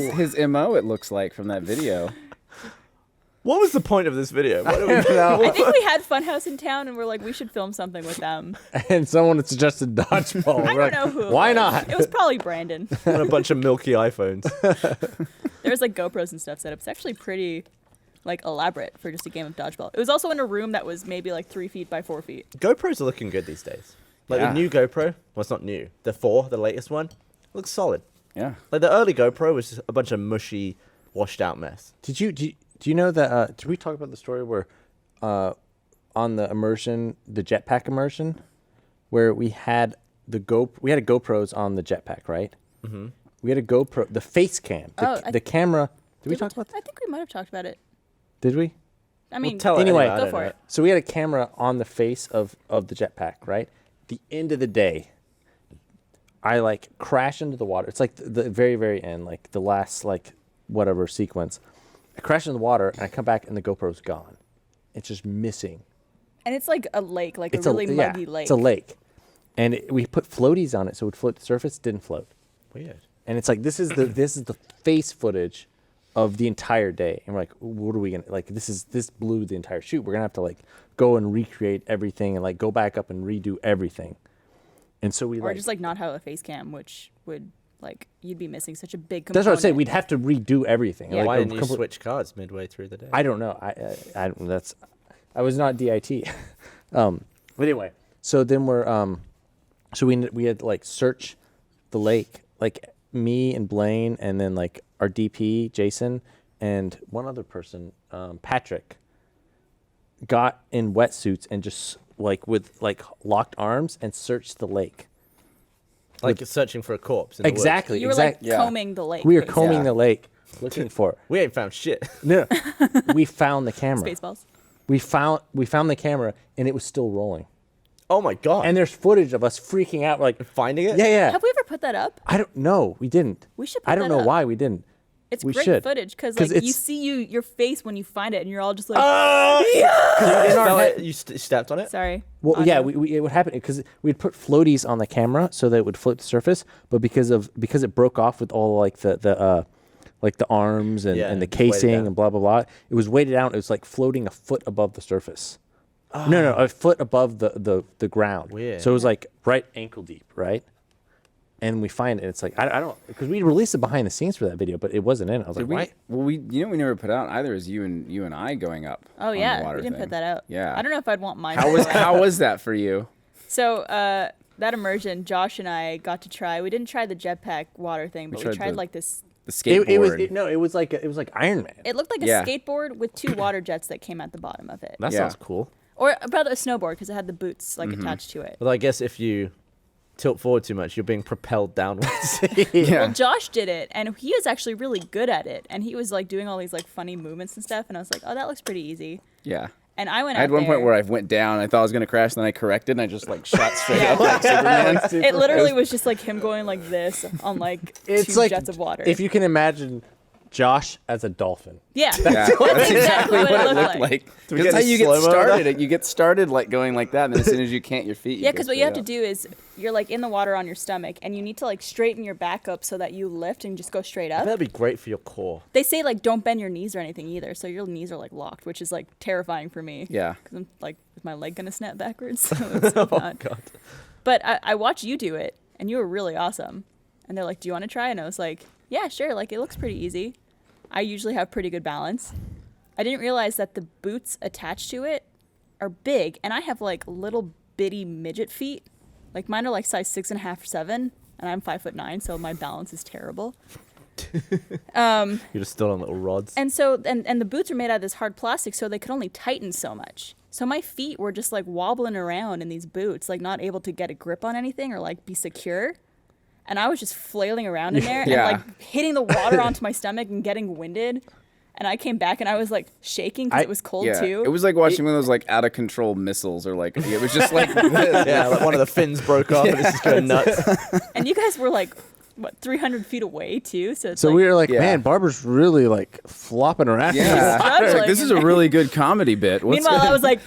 like his MO. It looks like from that video. What was the point of this video? What do we I think we had Funhouse in town, and we're like, we should film something with them. And someone had suggested dodgeball. I We're don't know who. it Why was. not? It was probably Brandon. want a bunch of milky iPhones? There was like GoPros and stuff set up. It's actually pretty like elaborate for just a game of dodgeball. It was also in a room that was maybe like 3 feet by 4 feet. GoPros are looking good these days. Like Yeah. the new GoPro. Well, it's not new. The 4, the latest one, looks solid. Yeah. Like the early GoPro was just a bunch of mushy, washed out mess. Do you know that? Did we talk about the story where, on the immersion, the jetpack immersion, where we had a GoPros on the jetpack, right? Mm-hmm. We had a GoPro, the face cam, the camera. Did we talk about that? I think we might have talked about it. Did we? I mean, tell it Anyway, I go don't for know. it. So we had a camera on the face of the jetpack, right? The end of the day, I like crash into the water. It's like the very, very end, like the last like whatever sequence. I crash in the water and I come back and the GoPro's gone. It's just missing. And it's like a lake, like It's a really muggy lake. It's a lake. And we put floaties on it so it would float the surface, didn't float. Weird. And it's like this is the face footage of the entire day. And we're like, what are we gonna like this blew the entire shoot. We're gonna have to like go and recreate everything and like go back up and redo everything. And so we Or like just like not have a face cam, which would like you'd be missing such a big component. that's what I'm saying. We'd have to redo everything. Yeah. Like, Why a didn't you complete- switch cards midway through the day? I don't know. I don't. I was not DIT. But anyway, so then so we had like search the lake, like me and Blaine, and then like our DP Jason and one other person, Patrick, got in wetsuits and just like with like locked arms and searched the lake. Like searching for a corpse. In the woods. Exactly. You were like Yeah. combing the lake. We were basically. combing Yeah. the lake looking for it. We ain't found shit. No, we found the camera. Spaceballs. We found the camera and it was still rolling. Oh my god. And there's footage of us freaking out, like finding it? yeah. Have we ever put that up? I don't know. We didn't. We should put I don't that know up. why we didn't. It's We great should. footage because 'Cause like you it's- see your face when you find it, and you're all just like, You smell it? You stepped on it? sorry. Well, yeah, Audio. it would happen because we'd put floaties on the camera so that it would float the surface, but because it broke off with all like the arms and, Yeah, and the just weighted casing down. and blah blah blah, it was weighted out. It was like floating a foot above the surface. No, a foot above the ground. Weird. So it was like right ankle deep, right? And we find it. And it's like I don't because we released it behind the scenes for that video, but it wasn't in. I was Did like, we? why? Well, we never put out either. Is you and I going up? Oh on the yeah, water we didn't thing. put that out. Yeah. I don't know if I'd want mine. How was how was that for you? So that immersion, Josh and I got to try. We didn't try the jetpack water thing, but we tried tried the- like this. The skateboard. It was like Iron Man. It looked like a Yeah. skateboard with 2 water jets that came at the bottom of it, That Yeah. sounds cool. or about a snowboard because it had the boots Mm-hmm. like attached to it. Well, I guess if you tilt forward too much, you're being propelled downwards. yeah. Well, Josh did it, and he was actually really good at it, and he was like doing all these like funny movements and stuff, and I was like, oh, that looks pretty easy. Yeah. And I went I out had one point there- where I went down. I thought I was gonna crash, then I corrected, and I just like shot straight up like Superman. it literally was just like him going like this on like It's 2 like jets of water. if you can imagine Josh as a dolphin. yeah, Yeah. that's exactly what it looked like. like. Do we That's get how any you get slow-mo of that? started. You get started like going like that, and then as soon as you can't, your feet. Yeah, because what you have to do is you're like in the water on your stomach, and you need to like straighten your back up so that you lift and just go straight up. That'd be great for your core. They say like don't bend your knees or anything either, so your knees are like locked, which is like terrifying for me. Yeah. Because I'm like, is my leg gonna snap backwards? Let's hope not. God. But I watched you do it, and you were really awesome. And they're like, do you want to try? And I was like, yeah, sure. Like, it looks pretty easy. I usually have pretty good balance. I didn't realize that the boots attached to it are big, and I have like little bitty midget feet. Like mine are like size 6.5, 7, and I'm 5'9", so my balance is terrible. You're just still on little rods. And so, and the boots are made out of this hard plastic, so they could only tighten so much. So my feet were just like wobbling around in these boots, like not able to get a grip on anything or like be secure. And I was just flailing around in there Yeah. and like hitting the water onto my stomach and getting winded. And I came back and I was like shaking because it was cold Yeah, too. it was like watching one of those like out of control missiles, or like it was just like this. Yeah, like one of the fins broke off and it's just going nuts. And you guys were like, what, 300 feet away too? So it's So like, we were like, Yeah. man, Barbara's really like flopping around. Yeah, struggling It's like, this is a in really good comedy bit. What's meanwhile, I was like,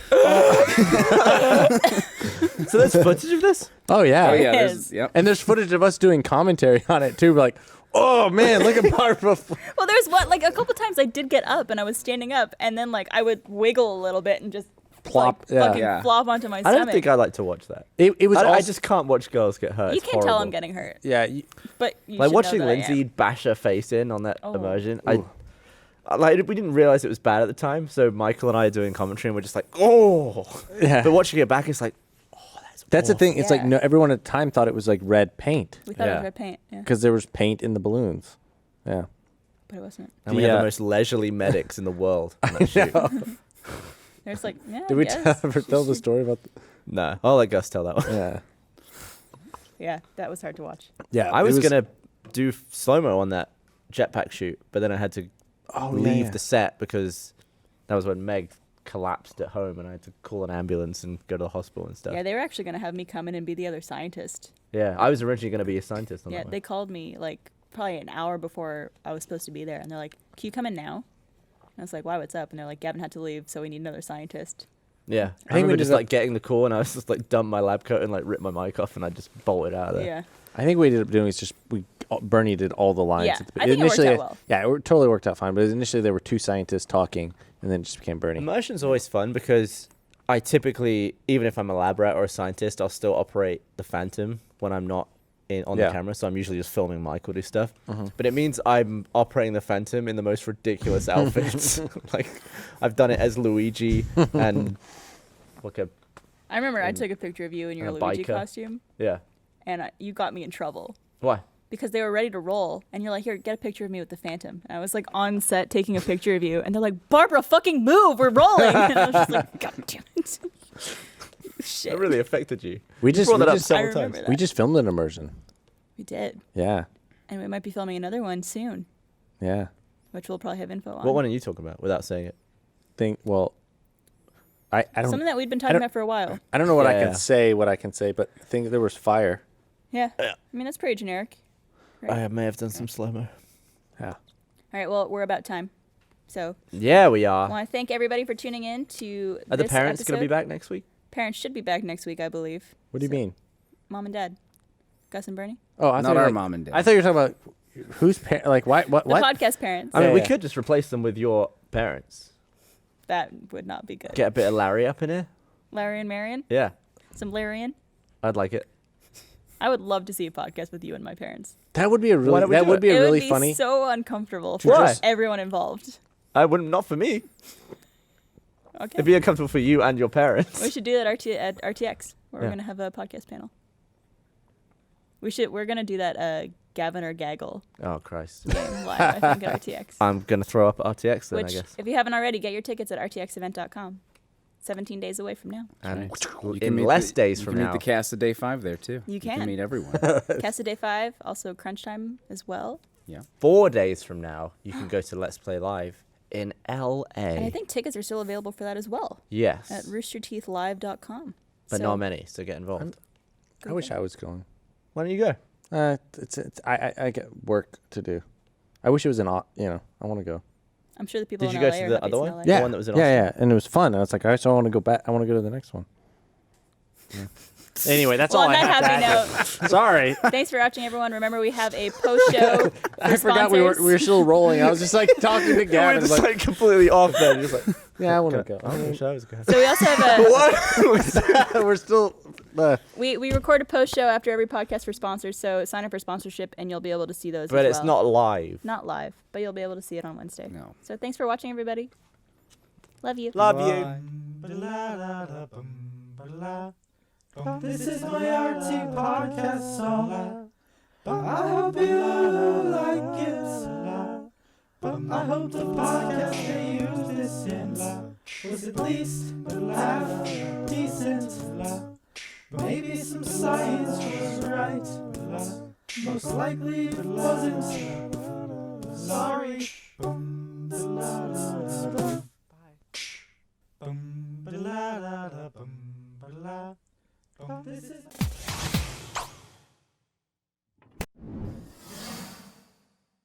So there's footage of this? Oh yeah. oh yeah, It there's, is. yep. And there's footage of us doing commentary on it too. We're like, oh man, look at Barbara. well, there's what, like a couple times I did get up and I was standing up and then like I would wiggle a little bit and just Plop, like, yeah. fucking Yeah. flop onto my I stomach. don't think I like to watch that. It was. I also, just can't watch girls get hurt. You It's can't tell I'm horrible. getting hurt, Yeah. but you Like should watching know that I Lindsay am. bash her face in on that Oh. immersion. Like we didn't realize it was bad at the time, so Michael and I are doing commentary and we're just like, oh. Yeah. But watching it back, it's like, That's the thing. It's like Yeah. no. Everyone at the time thought it was like red paint We thought it Yeah. was red paint, yeah, because there was paint in the balloons. Yeah. but it wasn't. and we have Yeah. the most leisurely medics in the world. On that shoot. There's like, yeah, Did I we guess. ever tell the story about? No, I'll let Gus tell that one. Yeah. Yeah, that was hard to watch. Yeah. I it was gonna do slow mo on that jetpack shoot, but then I had to leave the set because that was when Meg collapsed at home, and I had to call an ambulance and go to the hospital and stuff. Yeah, they were actually gonna have me come in and be the other scientist. Yeah, I was originally gonna be a scientist on Yeah, that one. they called me like probably an hour before I was supposed to be there, and they're like, "Can you come in now?" And I was like, "Why? What's up?" And they're like, "Gavin had to leave, so we need another scientist." Yeah, I think we remember did just that- like getting the call, and I was just like dumped my lab coat and like ripped my mic off, and I just bolted out of there. Yeah, I think what we ended up doing is just Bernie did all the lines. Yeah, at the, I think it worked initially, out well. Yeah, it totally worked out fine. But initially, there were two scientists talking, and then it just became Bernie. Immersion's always fun because I typically, even if I'm a lab rat or a scientist, I'll still operate the Phantom when I'm not on Yeah. the camera. So I'm usually just filming Michael do stuff. But it means I'm operating the Phantom in the most ridiculous outfits. Like I've done it as Luigi and like a I remember I took a picture of you in your a Luigi biker. costume, yeah. and you got me in trouble Why? because they were ready to roll, and you're like, "Here, get a picture of me with the Phantom." And I was like on set taking a picture of you, and they're like, "Barbara, fucking move, we're rolling." And I was just like, "God damn it." Shit. That really affected you. We You just brought we that up just, several remember times. that. we just filmed an immersion. We did. Yeah, And we might be filming another one soon, yeah. which we'll probably have info on. What one are you talking about without saying it? Well, I don't Something that we'd been talking don't- about for a while. I don't know what I Yeah. can say. What I can say, but I think there was fire. Yeah. I mean, that's pretty generic. Right. I may have done some slow mo. Yeah. All right, well, we're about time. So Yeah, we I are. want to thank everybody for tuning in to Are the this parents going to be episode. back next week? Parents should be back next week, I believe. What do you So, mean? Mom and Dad. Gus and Bernie. Oh, I Not thought you were our like- mom and dad. I thought you were talking about whose like what The what? podcast parents. I mean, Yeah, we yeah. could just replace them with your parents. That would not be good. Get a bit of Larry up in here. Larry and Marion. Yeah, Some Larian. I'd like it. I would love to see a podcast with you and my parents. That would be a Why really don't we that do would it? be a It really would be funny. so uncomfortable for Why? everyone involved. I wouldn't. Not for me. Okay. It'd be uncomfortable for you and your parents. We should do that at RTX, where Yeah. we're gonna have a podcast panel. We're gonna do that Gavin or Gaggle Oh Christ! game live, I think, at RTX. I'm gonna throw up at RTX then, Which, I guess. if you haven't already, get your tickets at rtxevent.com. 17 days away from now. And You in meet less the- days you from can now. meet the cast of Day 5 there too. You can can. meet everyone. Cast of Day 5, also Crunch Time as well. 4 days from now, you can go to Let's Play Live in LA. And I think tickets are still available for that as well yes, at roosterteethlive.com. but So, not many. So get involved. I wish I was going. Why don't you go? It's I get work to do. I wish it was I want to go. I'm sure the people Did in you LA go to are the happy other it's one? in LA. Yeah. one that was in yeah, and it was fun. And it's like I want to go back. I want to go to the next one. Anyway, that's Well, all on I that have to happy add. Sorry, Thanks for watching, everyone. Remember, we have a post-show. I forgot we were still rolling. I was just like talking to We're Gavin. just Like, like completely off then. Just like, yeah, I want to go. oh, the show's good. So we also have a What? We're still We record a post show after every podcast for sponsors, so sign up for sponsorship and you'll be able to see those. But as it's well. not live. Not live, but you'll be able to see it on Wednesday. No. So thanks for watching, everybody. Love you. Love you. This is my RT podcast song. I hope you like it. I hope the podcast they use this in was at least half decent. Maybe some science was right. Most likely it wasn't. Sorry.